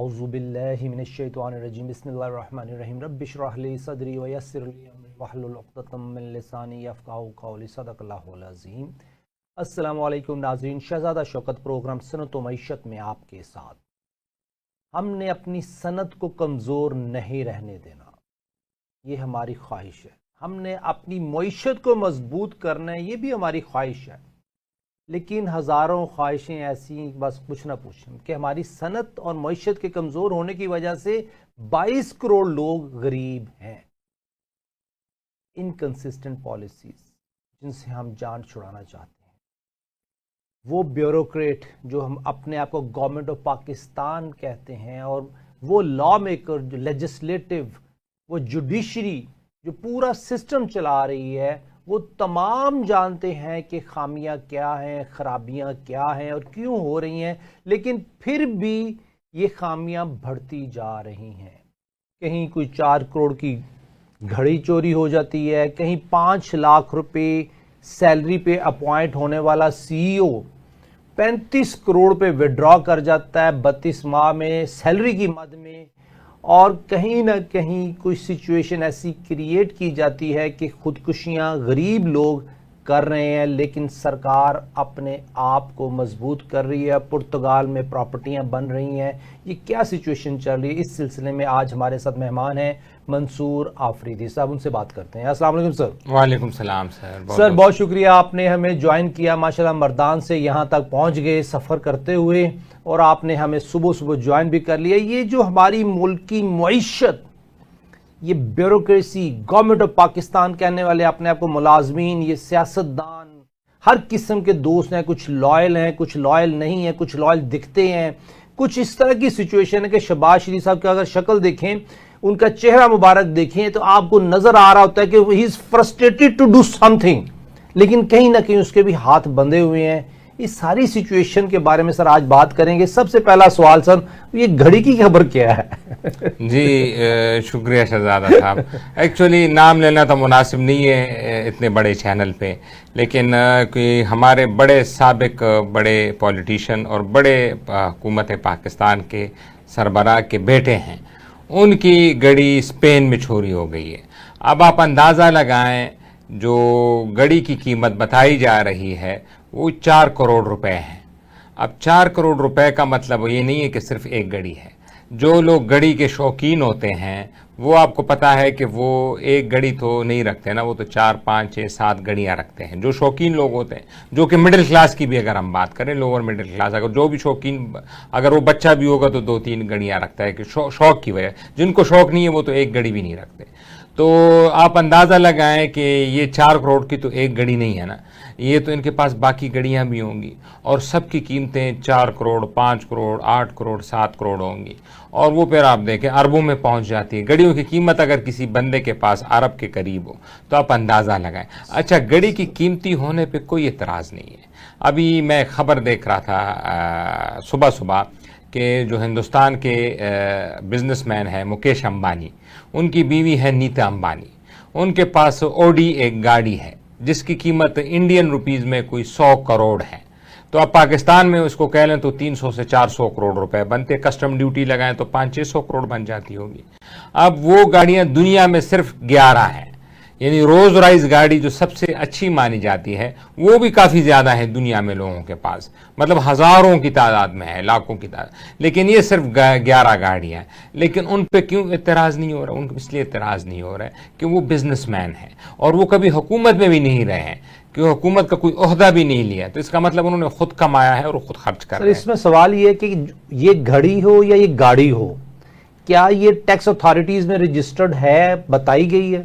اعوذ باللہ من الشیطان الرجیم بسم اللہ الرحمن الرحیم رب اشرح لی صدری ویسر لی امری واحلل عقدۃ من لسانی یفقہوا قولی صدق اللہ العظیم۔ السلام علیکم ناظرین، شہزادہ شوکت پروگرام صنعت و معیشت میں آپ کے ساتھ۔ ہم نے اپنی صنعت کو کمزور نہیں رہنے دینا، یہ ہماری خواہش ہے۔ ہم نے اپنی معیشت کو مضبوط کرنا ہے، یہ بھی ہماری خواہش ہے۔ لیکن ہزاروں خواہشیں ایسی بس کچھ نہ پوچھیں کہ ہماری صنعت اور معیشت کے کمزور ہونے کی وجہ سے 22 کروڑ لوگ غریب ہیں۔ انکنسسٹنٹ پالیسیز جن سے ہم جان چھڑانا چاہتے ہیں، وہ بیوروکریٹ جو ہم اپنے آپ کو گورنمنٹ آف پاکستان کہتے ہیں، اور وہ لا میکر جو لیجسلیٹو، وہ جوڈیشری جو پورا سسٹم چلا رہی ہے، وہ تمام جانتے ہیں کہ خامیاں کیا ہیں، خرابیاں کیا ہیں اور کیوں ہو رہی ہیں، لیکن پھر بھی یہ خامیاں بڑھتی جا رہی ہیں۔ کہیں کوئی 4 کروڑ کی گھڑی چوری ہو جاتی ہے، کہیں 5 لاکھ روپے سیلری پہ اپوائنٹ ہونے والا سی ای او 35 کروڑ پہ وڈرا کر جاتا ہے 32 ماہ میں سیلری کی مد میں، اور کہیں نہ کہیں کوئی سچویشن ایسی کریٹ کی جاتی ہے کہ خودکشیاں غریب لوگ کر رہے ہیں، لیکن سرکار اپنے آپ کو مضبوط کر رہی ہے، پرتگال میں پراپرٹیاں بن رہی ہیں۔ یہ کیا سچویشن چل رہی ہے؟ اس سلسلے میں آج ہمارے ساتھ مہمان ہیں منصور آفریدی صاحب، ان سے بات کرتے ہیں۔ السلام علیکم سر۔ وعلیکم السلام سر، بہت شکریہ، آپ نے ہمیں جوائن کیا، ماشاءاللہ مردان سے یہاں تک پہنچ گئے سفر کرتے ہوئے، اور آپ نے ہمیں صبح صبح جوائن بھی کر لیا۔ یہ جو ہماری ملک کی معیشت، یہ بیوروکریسی، گورنمنٹ آف پاکستان کہنے والے اپنے آپ کو ملازمین، یہ سیاستدان، ہر قسم کے دوست ہیں، کچھ لائل ہیں، کچھ لائل نہیں ہیں، کچھ لائل دکھتے ہیں، کچھ اس طرح کی سچویشن ہے کہ شہباز شریف صاحب کی اگر شکل دیکھیں، ان کا چہرہ مبارک دیکھیں تو آپ کو نظر آ رہا ہوتا ہے کہ he is frustrated to do something, لیکن کہیں نہ کہیں اس کے بھی ہاتھ بندھے ہوئے ہیں۔ اس ساری سچویشن کے بارے میں سر آج بات کریں گے۔ سب سے پہلا سوال سر، یہ گھڑی کی خبر کیا ہے؟ جی شکریہ شہزادہ صاحب۔ ایکچولی نام لینا تو مناسب نہیں ہے اتنے بڑے چینل پہ، لیکن ہمارے بڑے سابق بڑے پولیٹیشین اور بڑے حکومت پاکستان کے سربراہ کے بیٹے ہیں، ان کی گھڑی اسپین میں چوری ہو گئی ہے۔ اب آپ اندازہ لگائیں، جو گھڑی کی قیمت بتائی جا رہی ہے وہ 4 کروڑ روپے ہے۔ اب 4 کروڑ روپے کا مطلب یہ نہیں ہے کہ صرف ایک گھڑی ہے۔ جو لوگ گھڑی کے شوقین ہوتے ہیں وہ آپ کو پتا ہے کہ وہ ایک گھڑی تو نہیں رکھتے نا، وہ تو 4 5 6 7 گھڑیاں رکھتے ہیں۔ جو شوقین لوگ ہوتے ہیں، جو کہ مڈل کلاس کی بھی اگر ہم بات کریں، لوور مڈل کلاس، اگر جو بھی شوقین، اگر وہ بچہ بھی ہوگا تو 2 3 گھڑیاں رکھتا ہے کہ شوق کی وجہ۔ جن کو شوق نہیں ہے وہ تو ایک گھڑی بھی نہیں رکھتے۔ تو آپ اندازہ لگائیں کہ یہ 4 کروڑ کی تو ایک گھڑی نہیں ہے نا، یہ تو ان کے پاس باقی گھڑیاں بھی ہوں گی، اور سب کی قیمتیں 4 کروڑ 5 کروڑ 8 کروڑ 7 کروڑ ہوں گی، اور وہ پھر آپ دیکھیں اربوں میں پہنچ جاتی ہے۔ گھڑیوں کی قیمت اگر کسی بندے کے پاس ارب کے قریب ہو تو آپ اندازہ لگائیں۔ اچھا، گھڑی کی قیمتی ہونے پہ کوئی اعتراض نہیں ہے۔ ابھی میں خبر دیکھ رہا تھا صبح کہ جو ہندوستان کے بزنس مین ہیں مکیش امبانی، ان کی بیوی ہے نیتا امبانی، ان کے پاس اوڈی ایک گاڑی ہے جس کی قیمت انڈین روپیز میں کوئی 100 کروڑ ہے۔ تو اب پاکستان میں اس کو کہہ لیں تو 300 سے 400 کروڑ روپے بنتے، کسٹم ڈیوٹی لگائیں تو 500-600 کروڑ بن جاتی ہوگی۔ اب وہ گاڑیاں دنیا میں صرف 11 ہیں، یعنی روز رائز گاڑی جو سب سے اچھی مانی جاتی ہے وہ بھی کافی زیادہ ہے دنیا میں لوگوں کے پاس، مطلب ہزاروں کی تعداد میں ہے، لاکھوں کی تعداد، لیکن یہ صرف 11 گاڑیاں ہیں۔ لیکن ان پہ کیوں اعتراض نہیں ہو رہا؟ ان کو اس لیے اعتراض نہیں ہو رہا ہے کہ وہ بزنس مین ہیں، اور وہ کبھی حکومت میں بھی نہیں رہے ہیں، کہ حکومت کا کوئی عہدہ بھی نہیں لیا، تو اس کا مطلب انہوں نے خود کمایا ہے اور خود خرچ کر رہے ہیں۔ اس میں سوال یہ ہے کہ یہ گھڑی ہو یا یہ گاڑی ہو، کیا یہ ٹیکس اتھارٹیز میں رجسٹرڈ ہے، بتائی گئی ہے؟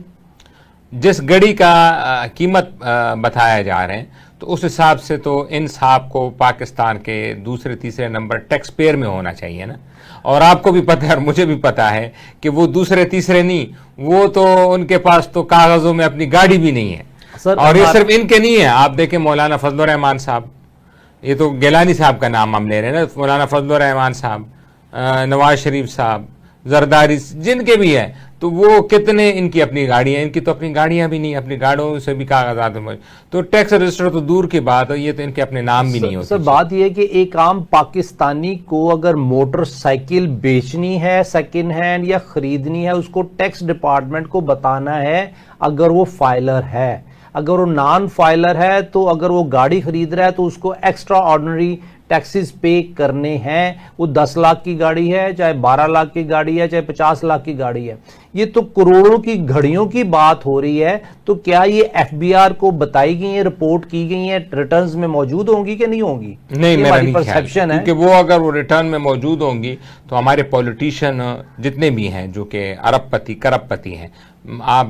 جس گھڑی کا قیمت بتایا جا رہے ہیں تو اس حساب سے تو ان صاحب کو پاکستان کے دوسرے تیسرے نمبر ٹیکس پیئر میں ہونا چاہیے نا، اور آپ کو بھی پتہ ہے اور مجھے بھی پتہ ہے کہ وہ دوسرے تیسرے نہیں، وہ تو ان کے پاس تو کاغذوں میں اپنی گاڑی بھی نہیں ہے۔ اور یہ صرف ان کے نہیں ہے، آپ دیکھیں مولانا فضل الرحمان صاحب، یہ تو گیلانی صاحب کا نام ہم لے رہے ہیں نا، مولانا فضل الرحمان صاحب، نواز شریف صاحب، زرداری جن کے بھی ہیں، تو وہ کتنے ان کی اپنی گاڑیاں، ان کی تو اپنی گاڑیاں بھی نہیں، اپنی گاڑیوں سے بھی کاغذات ہیں، تو ٹیکس رجسٹر تو دور کی بات ہے، یہ تو ان کے اپنے نام بھی نہیں ہوتے۔ سر بات یہ ہے کہ ایک عام پاکستانی کو اگر موٹر سائیکل بیچنی ہے سیکنڈ ہینڈ یا خریدنی ہے، اس کو ٹیکس ڈپارٹمنٹ کو بتانا ہے اگر وہ فائلر ہے۔ اگر وہ نان فائلر ہے تو اگر وہ گاڑی خرید رہا ہے تو اس کو ایکسٹرا آرڈنری ٹیکسز پے کرنے ہیں، وہ 10 لاکھ کی گاڑی ہے، چاہے 12 لاکھ کی گاڑی ہے، چاہے 50 لاکھ کی گاڑی ہے۔ یہ تو کروڑوں کی گھڑیوں کی بات ہو رہی ہے، تو کیا یہ ایف بی آر کو بتائی گئی ہیں، رپورٹ کی گئی ہیں، ریٹرنز میں موجود ہوں گی کہ نہیں ہوں گی؟ نہیں، میرا نہیں خیال، پرسیپشن ہے کیونکہ وہ اگر وہ ریٹرن میں موجود ہوں گی تو ہمارے پولیٹیشین جتنے بھی ہیں جو کہ ارب پتی کرب پتی ہیں، آپ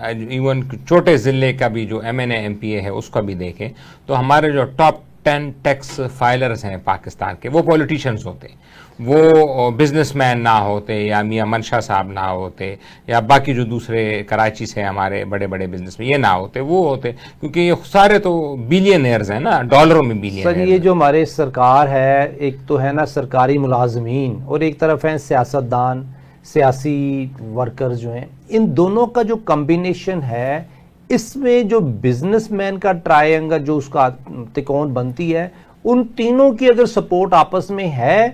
ایون چھوٹے ضلع کا بھی جو M N A M P A ہے اس کا بھی دیکھیں تو ہمارے جو ٹاپ 10 ٹیکس فائلرز ہیں پاکستان کے، وہ پولیٹیشنز ہوتے ہیں، وہ بزنس مین نہ ہوتے یا میاں منشا صاحب نہ ہوتے یا باقی جو دوسرے کراچی سے ہمارے بڑے بڑے بزنس میں یہ نہ ہوتے، وہ ہوتے، کیونکہ یہ سارے تو بیلینئرز ہیں نا، ڈالروں میں بیلینئرز۔ سر یہ جو ہمارے سرکار ہے، ایک تو ہے نا سرکاری ملازمین اور ایک طرف ہیں سیاستدان، سیاسی ورکر جو ہیں، ان دونوں کا جو کمبینیشن ہے، اس میں جو بزنس مین کا ٹرائنگل جو اس کا تکون بنتی ہے، ان تینوں کی اگر سپورٹ آپس میں ہے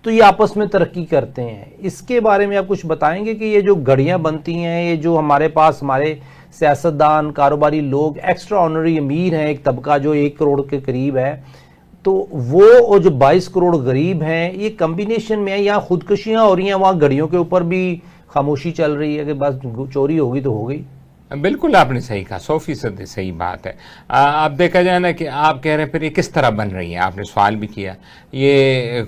تو یہ آپس میں ترقی کرتے ہیں۔ اس کے بارے میں آپ کچھ بتائیں گے کہ یہ جو گھڑیاں بنتی ہیں، یہ جو ہمارے پاس ہمارے سیاستدان، کاروباری لوگ، ایکسٹرا آنری امیر ہیں، ایک طبقہ جو 1 کروڑ کے قریب ہے، تو وہ اور جو 22 کروڑ غریب ہیں، یہ کمبینیشن میں ہے، یہاں خودکشیاں ہو رہی ہیں، وہاں گھڑیوں کے اوپر بھی خاموشی چل رہی ہے کہ بس چوری ہوگی تو ہو گئی۔ بالکل آپ نے صحیح کہا، 100% صحیح بات ہے۔ اب دیکھا جائے نا کہ آپ کہہ رہے ہیں پھر یہ کس طرح بن رہی ہیں، آپ نے سوال بھی کیا، یہ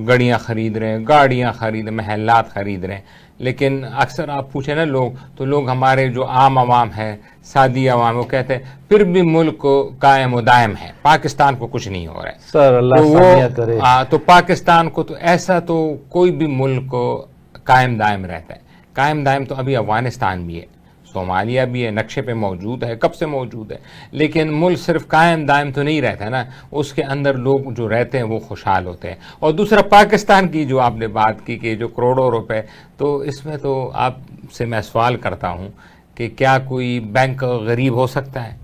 گڑیاں خرید رہے ہیں، گاڑیاں خرید رہے ہیں، محلات خرید رہے ہیں، لیکن اکثر آپ پوچھیں نا لوگ ہمارے جو عام عوام ہے، سادی عوام، وہ کہتے ہیں پھر بھی ملک قائم و دائم ہے، پاکستان کو کچھ نہیں ہو رہا ہے۔ سر اللہ سامعہ کرے۔ تو پاکستان کو تو ایسا تو کوئی بھی ملک قائم دائم رہتا ہے، قائم دائم تو ابھی افغانستان بھی ہے، صومالیہ بھی ہے، نقشے پہ موجود ہے، کب سے موجود ہے، لیکن ملک صرف قائم دائم تو نہیں رہتا ہے نا، اس کے اندر لوگ جو رہتے ہیں وہ خوشحال ہوتے ہیں۔ اور دوسرا پاکستان کی جو آپ نے بات کی کہ جو کروڑوں روپے، تو اس میں تو آپ سے میں سوال کرتا ہوں کہ کیا کوئی بینک غریب ہو سکتا ہے؟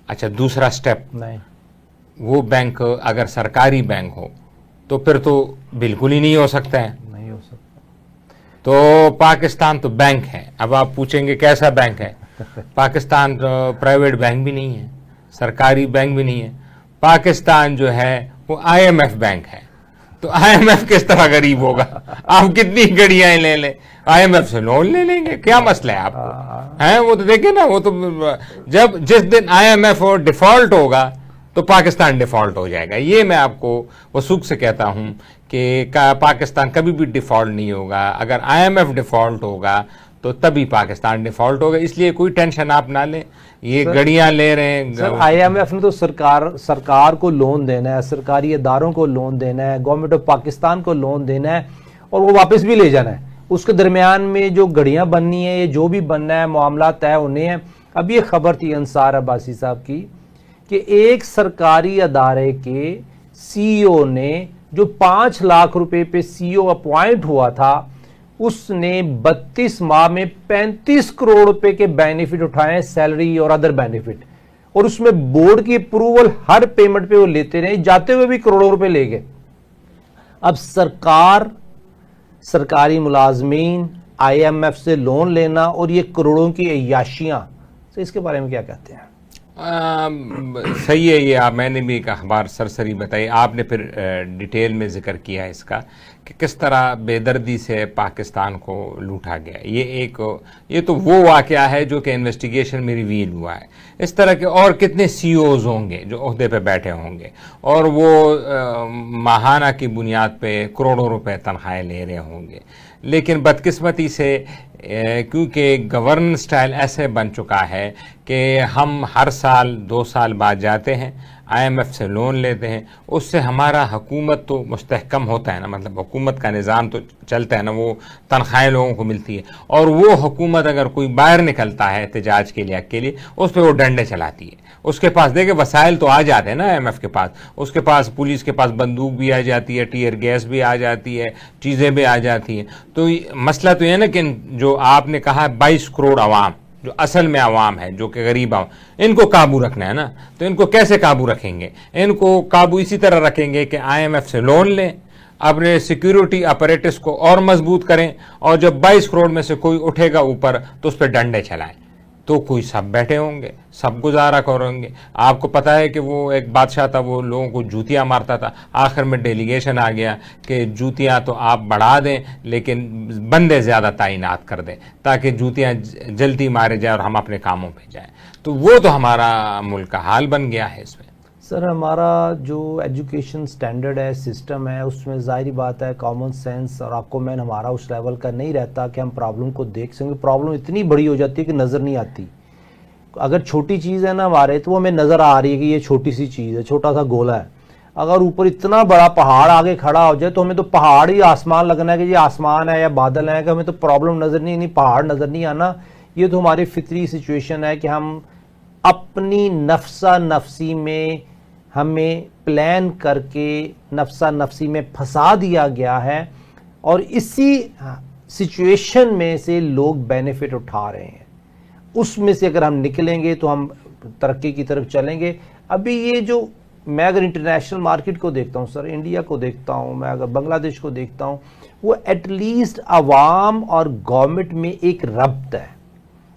اچھا دوسرا سٹیپ، نہیں، وہ بینک اگر سرکاری بینک ہو تو پھر تو بالکل ہی نہیں ہو سکتا ہے۔ نہیں ہو سکتا۔ تو پاکستان تو بینک ہے، اب آپ پوچھیں گے کیسا بینک ہے؟ پاکستان پرائیویٹ بینک بھی نہیں ہے، سرکاری بینک بھی نہیں ہے، پاکستان جو ہے وہ آئی ایم ایف بینک ہے، تو آئی ایم ایف کس طرح غریب ہوگا؟ آپ کتنی گڑیاں لے لیں، آئی ایم ایف سے لون لے لیں گے، کیا مسئلہ ہے آپ کو؟ ہیں وہ تو دیکھیں نا، وہ تو جس دن آئی ایم ایف ڈیفالٹ ہوگا تو پاکستان ڈیفالٹ ہو جائے گا۔ یہ میں آپ کو وثوق سے کہتا ہوں کہ پاکستان کبھی بھی ڈیفالٹ نہیں ہوگا، اگر آئی ایم ایف ڈیفالٹ ہوگا تو تبھی پاکستان ڈیفالٹ ہوگا، اس لیے کوئی ٹینشن آپ نہ لیں، یہ گڑیاں لے رہے ہیں۔ سر آئی ایم ایف نے تو سرکار کو لون دینا ہے، سرکاری اداروں کو لون دینا ہے، گورنمنٹ آف پاکستان کو لون دینا ہے، اور وہ واپس بھی لے جانا ہے۔ اس کے درمیان میں جو گھڑیاں بننی ہیں، جو بھی بننا ہے، معاملات طے ہونے ہیں۔ اب یہ خبر تھی انصار عباسی صاحب کی کہ ایک سرکاری ادارے کے سی او نے جو 5 لاکھ روپے پہ سی او اپوائنٹ ہوا تھا، اس نے 32 ماہ میں 35 کروڑ روپے کے بینیفٹ اٹھائے، سیلری اور ادر بینیفٹ، اور اس میں بورڈ کی اپروول ہر پیمنٹ پہ وہ لیتے رہے، جاتے ہوئے بھی کروڑوں روپے لے گئے۔ اب سرکاری ملازمین آئی ایم ایف سے لون لینا اور یہ کروڑوں کی عیاشیاں، تو اس کے بارے میں کیا کہتے ہیں؟ صحیح ہے، یہ میں نے بھی ایک اخبار سرسری بتائی، آپ نے پھر ڈیٹیل میں ذکر کیا اس کا کہ کس طرح بے دردی سے پاکستان کو لوٹا گیا۔ یہ تو وہ واقعہ ہے جو کہ انویسٹیگیشن میں ریویل ہوا ہے۔ اس طرح کے اور کتنے سی اوز ہوں گے جو عہدے پہ بیٹھے ہوں گے اور وہ ماہانہ کی بنیاد پہ کروڑوں روپے تنخواہیں لے رہے ہوں گے، لیکن بدقسمتی سے کیونکہ گورننس سٹائل ایسے بن چکا ہے کہ ہم ہر سال 2 سال بعد جاتے ہیں، IMF سے لون لیتے ہیں، اس سے ہمارا حکومت تو مستحکم ہوتا ہے نا، مطلب حکومت کا نظام تو چلتا ہے نا، وہ تنخواہیں لوگوں کو ملتی ہے، اور وہ حکومت اگر کوئی باہر نکلتا ہے احتجاج کے لیے اکیلے، اس پہ وہ ڈنڈے چلاتی ہے. اس کے پاس دیکھیں وسائل تو آ جاتے ہیں نا IMF کے پاس، اس کے پاس پولیس کے پاس بندوق بھی آ جاتی ہے، ٹیئر گیس بھی آ جاتی ہے، چیزیں بھی آ جاتی ہیں. تو مسئلہ تو یہ ہے نا کہ جو آپ نے کہا 22 کروڑ عوام جو اصل میں عوام ہے، جو کہ غریب عوام، ان کو قابو رکھنا ہے نا. تو ان کو کیسے قابو رکھیں گے؟ ان کو قابو اسی طرح رکھیں گے کہ IMF سے لون لیں، اپنے سیکیورٹی اپریٹس کو اور مضبوط کریں، اور جب 22 کروڑ میں سے کوئی اٹھے گا اوپر تو اس پہ ڈنڈے چلائیں. تو کوئی سب بیٹھے ہوں گے، سب گزارا کریں گے. آپ کو پتا ہے کہ وہ ایک بادشاہ تھا، وہ لوگوں کو جوتیاں مارتا تھا، آخر میں ڈیلیگیشن آ گیا کہ جوتیاں تو آپ بڑھا دیں لیکن بندے زیادہ تعینات کر دیں تاکہ جوتیاں جلدی مارے جائیں اور ہم اپنے کاموں پہ جائیں. تو وہ تو ہمارا ملک کا حال بن گیا ہے. اس میں سر ہمارا جو ایجوکیشن سٹینڈرڈ ہے، سسٹم ہے، اس میں ظاہری بات ہے کامن سینس اور عقل ہمارا اس لیول کا نہیں رہتا کہ ہم پرابلم کو دیکھ سکیں. پرابلم اتنی بڑی ہو جاتی ہے کہ نظر نہیں آتی. اگر چھوٹی چیز ہے نا ہمارے، تو وہ ہمیں نظر آ رہی ہے کہ یہ چھوٹی سی چیز ہے، چھوٹا سا گولا ہے. اگر اوپر اتنا بڑا پہاڑ آگے کھڑا ہو جائے تو ہمیں تو پہاڑ ہی آسمان لگنا ہے کہ یہ آسمان ہے یا بادل ہے، کہ ہمیں تو پرابلم نظر نہیں، پہاڑ نظر نہیں آنا. یہ تو ہماری فطری سچویشن ہے کہ ہم اپنی نفسا نفسی میں ہمیں پلان کر کے نفسا نفسی میں پھنسا دیا گیا ہے، اور اسی سچویشن میں سے لوگ بینیفٹ اٹھا رہے ہیں. اس میں سے اگر ہم نکلیں گے تو ہم ترقی کی طرف چلیں گے. ابھی یہ جو میں اگر انٹرنیشنل مارکیٹ کو دیکھتا ہوں سر، انڈیا کو دیکھتا ہوں، میں اگر بنگلہ دیش کو دیکھتا ہوں، وہ ایٹ لیسٹ عوام اور گورنمنٹ میں ایک ربط ہے،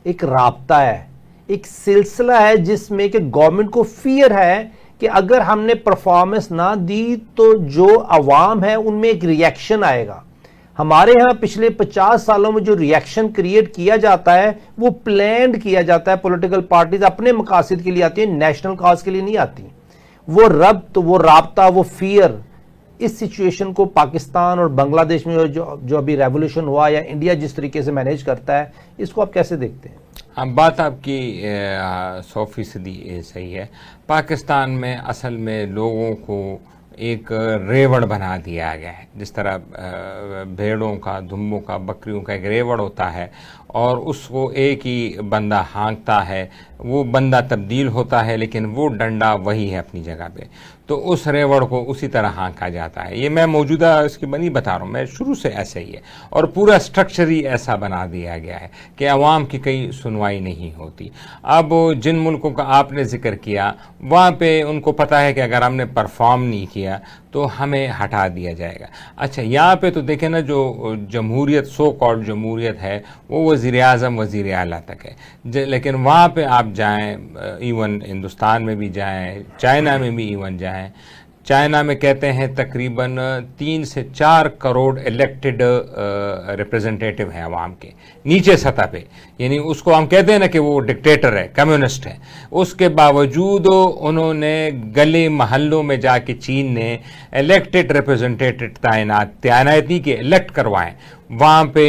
ایک رابطہ ہے، ایک سلسلہ ہے جس میں کہ گورنمنٹ کو فیئر ہے کہ اگر ہم نے پرفارمنس نہ دی تو جو عوام ہے ان میں ایک ریئیکشن آئے گا. ہمارے ہاں پچھلے 50 سالوں میں جو ریئیکشن کریٹ کیا جاتا ہے وہ پلانڈ کیا جاتا ہے. پولیٹیکل پارٹیز اپنے مقاصد کے لیے آتی ہیں، نیشنل کاز کے لیے نہیں آتی. وہ ربط، وہ رابطہ، وہ فیئر، اس سچویشن کو پاکستان اور بنگلہ دیش میں جو ابھی ریولوشن ہوا یا انڈیا جس طریقے سے مینیج کرتا ہے، اس کو آپ کیسے دیکھتے ہیں؟ بات آپ کی 100% صحیح ہے. پاکستان میں اصل میں لوگوں کو ایک ریوڑ بنا دیا گیا ہے. جس طرح بھیڑوں کا، دھمبوں کا، بکریوں کا ایک ریوڑ ہوتا ہے اور اس کو ایک ہی بندہ ہانکتا ہے، وہ بندہ تبدیل ہوتا ہے لیکن وہ ڈنڈا وہی ہے اپنی جگہ پہ. تو اس ریوڑ کو اسی طرح ہانکا جاتا ہے. یہ میں موجودہ اس کی بنی بتا رہا ہوں، میں شروع سے ایسا ہی ہے، اور پورا سٹرکچر ہی ایسا بنا دیا گیا ہے کہ عوام کی کئی سنوائی نہیں ہوتی. اب جن ملکوں کا آپ نے ذکر کیا وہاں پہ ان کو پتا ہے کہ اگر ہم نے پرفارم نہیں کیا تو ہمیں ہٹا دیا جائے گا. اچھا یہاں پہ تو دیکھیں نا، جو جمہوریت، سو کالڈ جمہوریت ہے، وہ وزیر اعظم، وزیر اعلیٰ تک ہے. لیکن وہاں پہ آپ جائیں، ایون ہندوستان میں بھی جائیں، چائنا میں بھی ایون جائیں، چائنا میں کہتے ہیں تقریباً 3 سے 4 کروڑ الیکٹڈ ریپرزنٹیٹیو ہیں عوام کے نیچے سطح پہ. یعنی اس کو ہم کہتے ہیں نا کہ وہ ڈکٹیٹر ہے، کمیونسٹ ہے. اس کے باوجود انہوں نے گلے محلوں میں جا کے چین نے الیکٹڈ ریپرزنٹیٹیو تعینات نہیں کہ الیکٹ کروائیں. وہاں پہ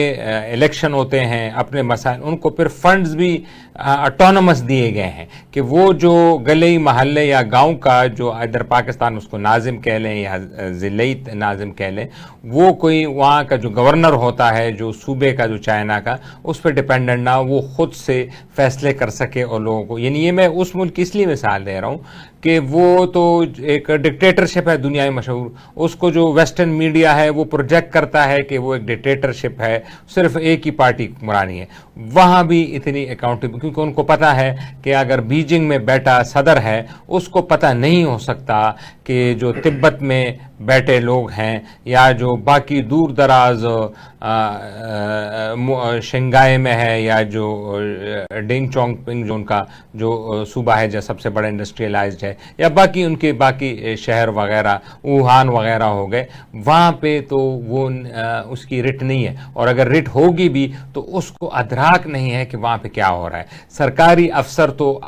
الیکشن ہوتے ہیں، اپنے مسائل، ان کو پھر فنڈز بھی اٹونومس دیے گئے ہیں کہ وہ جو گلی محلے یا گاؤں کا جو ادھر پاکستان اس کو ناظم کہہ لیں یا ضلعی ناظم کہہ لیں، وہ کوئی وہاں کا جو گورنر ہوتا ہے جو صوبے کا، جو چائنا کا، اس پہ ڈپینڈنٹ نہ، وہ خود سے فیصلے کر سکے اور لوگوں کو. یعنی یہ میں اس ملک کی اس لیے مثال دے رہا ہوں کہ وہ تو ایک ڈکٹیٹرشپ ہے دنیا میں مشہور. اس کو جو ویسٹرن میڈیا ہے وہ پروجیکٹ کرتا ہے کہ وہ ایک ڈکٹیٹرشپ ہے، صرف ایک ہی پارٹی حکمرانی ہے. وہاں بھی اتنی اکاؤنٹیبل، کیونکہ ان کو پتا ہے کہ اگر بیجنگ میں بیٹھا صدر ہے، اس کو پتہ نہیں ہو سکتا کہ جو تبت میں بیٹھے لوگ ہیں یا جو باقی دور دراز شنگھائی میں ہے یا جو ڈنگ چونگ پنگ جو ان کا جو صوبہ ہے جو سب سے بڑا انڈسٹریلائزڈ ہے، یا باقی ان کے باقی شہر وغیرہ، ووہان وغیرہ ہو گئے، وہاں پہ تو وہ اس کی رٹ نہیں ہے. اور اگر رٹ ہوگی بھی تو اس کو ادراک نہیں ہے کہ وہاں پہ کیا ہو رہا ہے. سرکاری افسر تو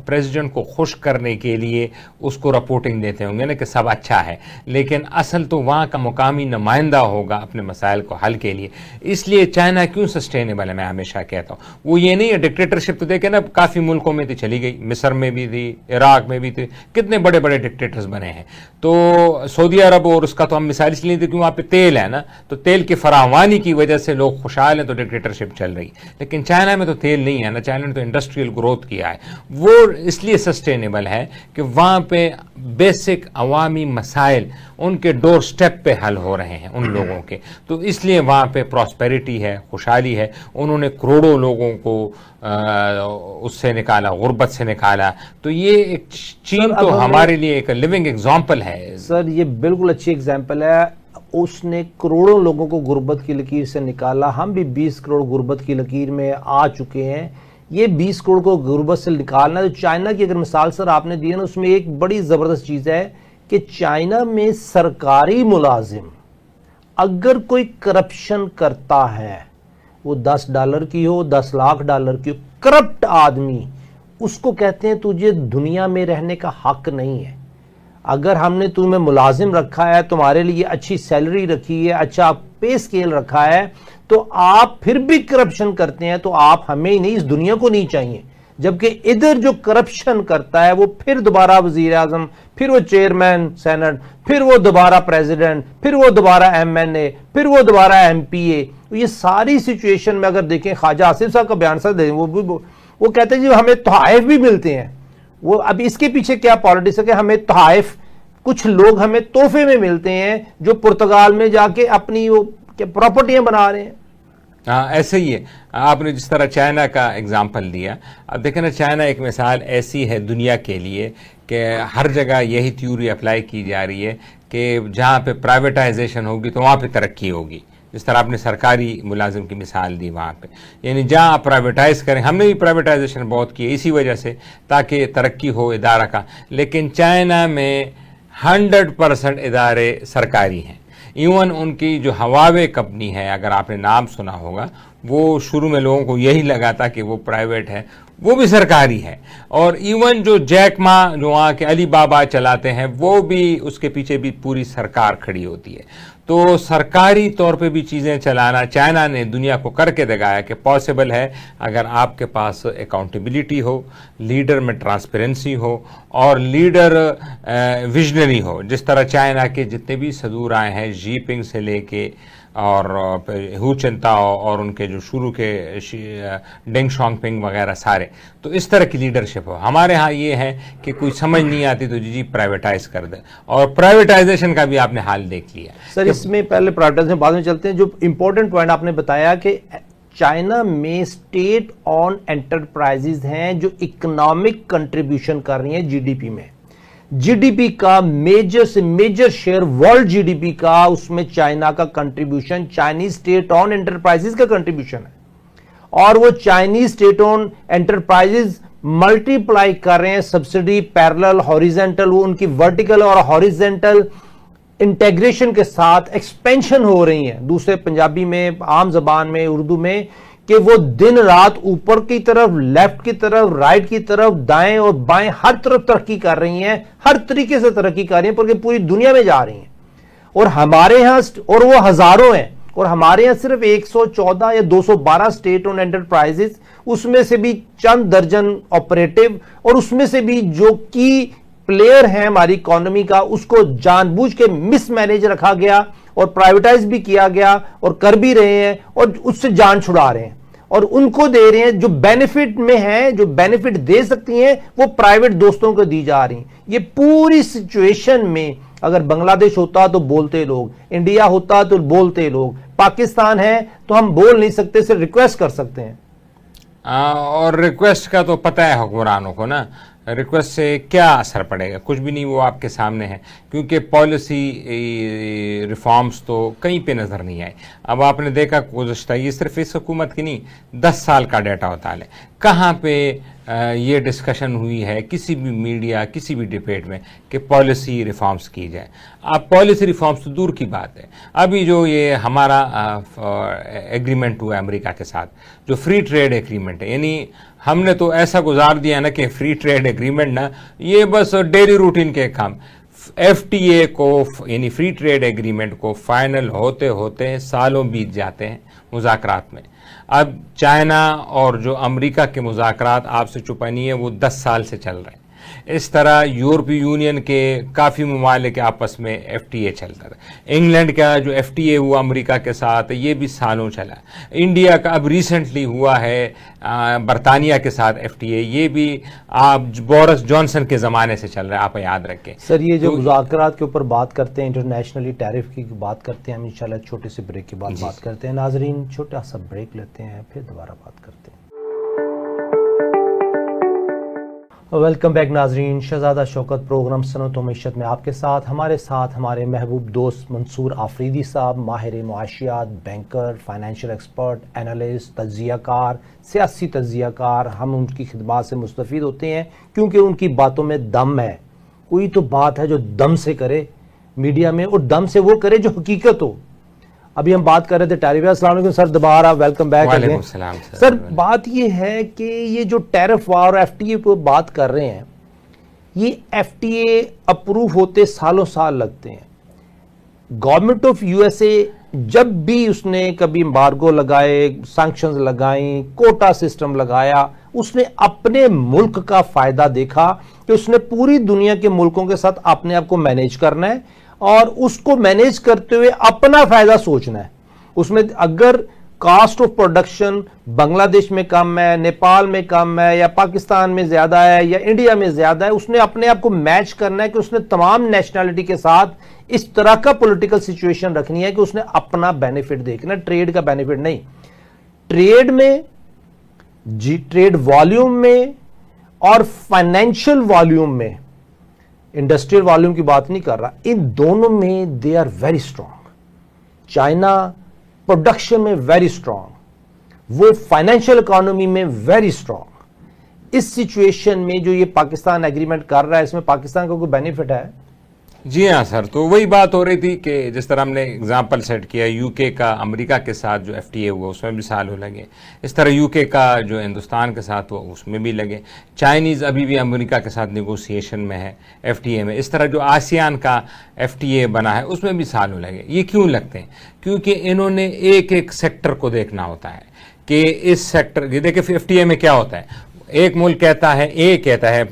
پریزیڈنٹ کو خوش کرنے کے لیے اس کو رپورٹنگ دیتے ہوں گے نا کہ سب اچھا ہے، لیکن لیکن اصل تو وہاں کا مقامی نمائندہ ہوگا اپنے مسائل کو حل کے لیے. اس لیے چائنا کیوں سسٹینیبل ہے میں ہمیشہ کہتا ہوں. وہ یہ نہیں ہے ڈکٹیٹرشپ تو دیکھیں نا کافی ملکوں میں تو چلی گئی, مصر میں بھی تھی, عراق میں بھی تھی, کتنے بڑے بڑے ڈکٹیٹرز بنے ہیں. تو سعودی عرب اور اس کا تو ہم مثال اس لیے تھے کیوں وہاں پہ تیل ہے نا, تو تیل کی فراوانی کی وجہ سے لوگ خوشحال ہیں تو ڈکٹیٹرشپ چل رہی. لیکن چائنا میں تو تیل نہیں ہے نا, چائنا نے تو انڈسٹریل گروتھ کیا ہے. وہ اس لیے سسٹینیبل ہے کہ وہاں پہ بیسک عوامی مسائل ان کے ڈور سٹیپ پہ حل ہو رہے ہیں ان لوگوں کے, تو اس لیے وہاں پہ پراسپیرٹی ہے, خوشحالی ہے. انہوں نے کروڑوں لوگوں کو اس سے نکالا, غربت سے نکالا. تو یہ ایک چین تو ہمارے لیے ایک لیونگ ایگزامپل ہے. سر یہ بالکل اچھی ایگزامپل ہے. اس نے کروڑوں لوگوں کو غربت کی لکیر سے نکالا. ہم بھی 20 کروڑ غربت کی لکیر میں آ چکے ہیں. یہ 20 کروڑ کو غربت سے نکالنا, تو چائنا کی اگر مثال سر آپ نے دی ہے نا, اس میں ایک بڑی زبردست چیز ہے کہ چائنا میں سرکاری ملازم اگر کوئی کرپشن کرتا ہے, وہ $10 کی ہو, $10 لاکھ کی ہو, کرپٹ آدمی, اس کو کہتے ہیں تجھے دنیا میں رہنے کا حق نہیں ہے. اگر ہم نے تمہیں ملازم رکھا ہے, تمہارے لیے اچھی سیلری رکھی ہے, اچھا پے سکیل رکھا ہے, تو آپ پھر بھی کرپشن کرتے ہیں, تو آپ ہمیں ہی نہیں اس دنیا کو نہیں چاہیے. جبکہ ادھر جو کرپشن کرتا ہے وہ پھر دوبارہ وزیر اعظم, پھر وہ چیئرمین سینٹ, پھر وہ دوبارہ پریزیڈنٹ, پھر وہ دوبارہ MNA, پھر وہ دوبارہ MPA. یہ ساری سچویشن میں اگر دیکھیں, خواجہ آصف صاحب کا بیان سر دیں, وہ کہتے ہیں جی ہمیں تحائف بھی ملتے ہیں. وہ اب اس کے پیچھے کیا پالیٹکس ہے کہ ہمیں تحائف, کچھ لوگ ہمیں تحفے میں ملتے ہیں جو پرتگال میں جا کے اپنی وہ پراپرٹیاں بنا رہے ہیں. ہاں ایسے ہی ہے. آپ نے جس طرح چائنا کا اگزامپل دیا, اب دیکھیں نا چائنا ایک مثال ایسی ہے دنیا کے لیے کہ ہر جگہ یہی تھیوری اپلائی کی جا رہی ہے کہ جہاں پہ پرائیویٹائزیشن ہوگی تو وہاں پہ ترقی ہوگی. جس طرح آپ نے سرکاری ملازم کی مثال دی وہاں پہ, یعنی جہاں آپ پرائیویٹائز کریں, ہم نے بھی پرائیویٹائزیشن بہت کی اسی وجہ سے تاکہ ترقی ہو ادارہ کا. لیکن چائنا میں 100% ادارے سرکاری ہیں. ایون ان کی جو ہواوے کمپنی ہے, اگر آپ نے نام سنا ہوگا, وہ شروع میں لوگوں کو یہی لگا تھا کہ وہ پرائیویٹ ہے, وہ بھی سرکاری ہے. اور ایون جو جیک ما جو وہاں کے علی بابا چلاتے ہیں, وہ بھی اس کے پیچھے بھی پوری سرکار کھڑی ہوتی ہے. تو سرکاری طور پہ بھی چیزیں چلانا چائنا نے دنیا کو کر کے دکھایا کہ پاسبل ہے اگر آپ کے پاس اکاؤنٹیبلٹی ہو, لیڈر میں ٹرانسپیرنسی ہو, اور لیڈر ویژنری ہو. جس طرح چائنا کے جتنے بھی صدور آئے ہیں, جی پنگ سے لے کے اور ہو چنتاؤ اور ان کے جو شروع کے ڈینگ شانگ پنگ وغیرہ سارے, تو اس طرح کی لیڈرشپ ہو. ہمارے ہاں یہ ہے کہ کوئی سمجھ نہیں آتی تو جی پرائیویٹائز کر دے, اور پرائیویٹائزیشن کا بھی آپ نے حال دیکھ لیا. سر اس میں پہلے پرائیویٹائزیشن بعد میں چلتے ہیں. جو امپورٹنٹ پوائنٹ آپ نے بتایا کہ چائنا میں اسٹیٹ آن انٹرپرائزز ہیں جو اکنامک کنٹریبیوشن کر رہی ہیں GDP میں. GDP کا میجر سے میجر شیئر ورلڈ GDP کا, اس میں چائنا کا contribution, Chinese state owned enterprises کا کنٹریبیوشن ہے. اور وہ Chinese state owned enterprises multiply کر رہے ہیں سبسڈی, پیرلل, ہاریزنٹل, وہ ان کی ورٹیکل اور ہاریزنٹل انٹیگریشن کے ساتھ ایکسپینشن ہو رہی ہیں. دوسرے پنجابی میں, عام زبان میں, اردو میں, کہ وہ دن رات اوپر کی طرف, لیفٹ کی طرف, رائٹ کی طرف, دائیں اور بائیں ہر طرف ترقی کر رہی ہیں, ہر طریقے سے ترقی کر رہی ہیں, بلکہ پوری دنیا میں جا رہی ہیں. اور ہمارے ہاں, اور وہ ہزاروں ہیں, اور ہمارے ہاں صرف 114 یا 212 اسٹیٹ اون انٹرپرائزز, اس میں سے بھی چند درجن آپریٹو, اور اس میں سے بھی جو کی پلیئر ہیں ہماری اکانومی کا, اس کو جان بوجھ کے مس مینیج رکھا گیا اور پرائیویٹائز بھی کیا گیا, اور کر بھی رہے ہیں, اور اس سے جان چھڑا رہے ہیں, اور ان کو دے رہے ہیں جو بینیفٹ میں ہیں, جو بینیفٹ دے سکتی ہیں وہ پرائیویٹ دوستوں کو دی جا رہی ہیں. یہ پوری سچویشن میں اگر بنگلہ دیش ہوتا تو بولتے لوگ, انڈیا ہوتا تو بولتے لوگ, پاکستان ہے تو ہم بول نہیں سکتے, صرف ریکویسٹ کر سکتے ہیں. اور ریکویسٹ کا تو پتہ ہے حکمرانوں کو نا, ریکویسٹ سے کیا اثر پڑے گا, کچھ بھی نہیں, وہ آپ کے سامنے ہے. کیونکہ پالیسی ریفارمز تو کہیں پہ نظر نہیں آئے. اب آپ نے دیکھا گزشتہ, یہ صرف اس حکومت کی نہیں, 10 سال کا ڈیٹا ہوتا ہے, کہاں پہ یہ ڈسکشن ہوئی ہے کسی بھی میڈیا, کسی بھی ڈبیٹ میں کہ پالیسی ریفارمز کی جائے. اب پالیسی ریفارمز تو دور کی بات ہے. ابھی جو یہ ہمارا ایگریمنٹ ہوا ہے امریکہ کے ساتھ, جو فری ٹریڈ ایگریمنٹ ہے, یعنی ہم نے تو ایسا گزار دیا نا کہ فری ٹریڈ ایگریمنٹ نا, یہ بس ڈیلی روٹین کے کام. ایف ٹی اے کو یعنی فری ٹریڈ ایگریمنٹ کو فائنل ہوتے ہوتے سالوں بیت جاتے ہیں مذاکرات میں. اب چائنا اور جو امریکہ کے مذاکرات آپ سے چھپا نہیں ہے وہ 10 سال سے چل رہے ہیں. اس طرح یورپی یونین کے کافی ممالک آپس میں ایف ٹی اے چلتا رہا. انگلینڈ کا جو ایف ٹی اے ہوا امریکہ کے ساتھ یہ بھی سالوں چلا. انڈیا کا اب ریسنٹلی ہوا ہے برطانیہ کے ساتھ ایف ٹی اے, یہ بھی آپ بورس جانسن کے زمانے سے چل رہا ہے, آپ یاد رکھیں. سر یہ جو مذاکرات کے اوپر بات کرتے ہیں, انٹرنیشنلی ٹیرف کی بات کرتے ہیں, ہم انشاءاللہ چھوٹے سے بریک کے بعد بات کرتے ہیں. ناظرین چھوٹا سا بریک لیتے ہیں, پھر دوبارہ بات کرتے ہیں. ویلکم بیک ناظرین, شہزادہ شوکت پروگرام صنعت و معیشت میں آپ کے ساتھ. ہمارے ساتھ ہمارے محبوب دوست منصور آفریدی صاحب, ماہر معاشیات, بینکر, فائنینشیل ایکسپرٹ, اینالسٹ, تجزیہ کار, سیاسی تجزیہ کار. ہم ان کی خدمات سے مستفید ہوتے ہیں کیونکہ ان کی باتوں میں دم ہے. کوئی تو بات ہے جو دم سے کرے میڈیا میں, اور دم سے وہ کرے جو حقیقت ہو. ابھی ہم بات کر رہے تھے ٹیرف. السلام علیکم سر, دوبارہ ویلکم بیک. وعلیکم السلام سر. بات یہ ہے کہ یہ جو ٹیرف وار اور ایف ٹی اے کو بات کر رہے ہیں, یہ ایف ٹی اے اپروو ہوتے سالوں سال لگتے ہیں. Government of U S A جب بھی اس نے کبھی امبارگو لگائے, سینکشنز لگائیں, کوٹا سسٹم لگایا, اس نے اپنے ملک کا فائدہ دیکھا کہ اس نے پوری دنیا کے ملکوں کے ساتھ اپنے آپ کو مینیج کرنا ہے اور اس کو مینیج کرتے ہوئے اپنا فائدہ سوچنا ہے. اس میں اگر کاسٹ آف پروڈکشن بنگلہ دیش میں کم ہے, نیپال میں کم ہے, یا پاکستان میں زیادہ ہے, یا انڈیا میں زیادہ ہے, اس نے اپنے آپ کو میچ کرنا ہے کہ اس نے تمام نیشنلٹی کے ساتھ اس طرح کا پولیٹیکل سچویشن رکھنی ہے کہ اس نے اپنا بینیفٹ دیکھنا, ٹریڈ کا بینیفٹ نہیں. ٹریڈ میں ٹریڈ والیوم میں اور فائنینشیل والیوم میں, انڈسٹریل والیوم کی بات نہیں کر رہا, ان دونوں میں they are very strong. China production میں ویری اسٹرانگ, وہ فائنینشیل اکانومی میں ویری اسٹرانگ. اس سچویشن میں جو یہ پاکستان ایگریمنٹ کر رہا ہے, اس میں پاکستان کو کوئی بینیفٹ ہے؟ جی ہاں سر, تو وہی بات ہو رہی تھی کہ جس طرح ہم نے اگزامپل سیٹ کیا یو کے کا امریکہ کے ساتھ جو ایف ٹی اے ہوا اس میں بھی سالوں لگے, اس طرح یو کے کا جو ہندوستان کے ساتھ ہوا اس میں بھی لگے. چائنیز ابھی بھی امریکہ کے ساتھ نیگوسیشن میں ہے ایف ٹی اے میں. اس طرح جو آسیان کا ایف ٹی اے بنا ہے اس میں بھی سالوں لگے. یہ کیوں لگتے ہیں؟ کیونکہ انہوں نے ایک ایک سیکٹر کو دیکھنا ہوتا ہے کہ اس سیکٹر, دیکھیں ایف ٹی اے میں کیا ہوتا ہے, ایک ملک کہتا ہے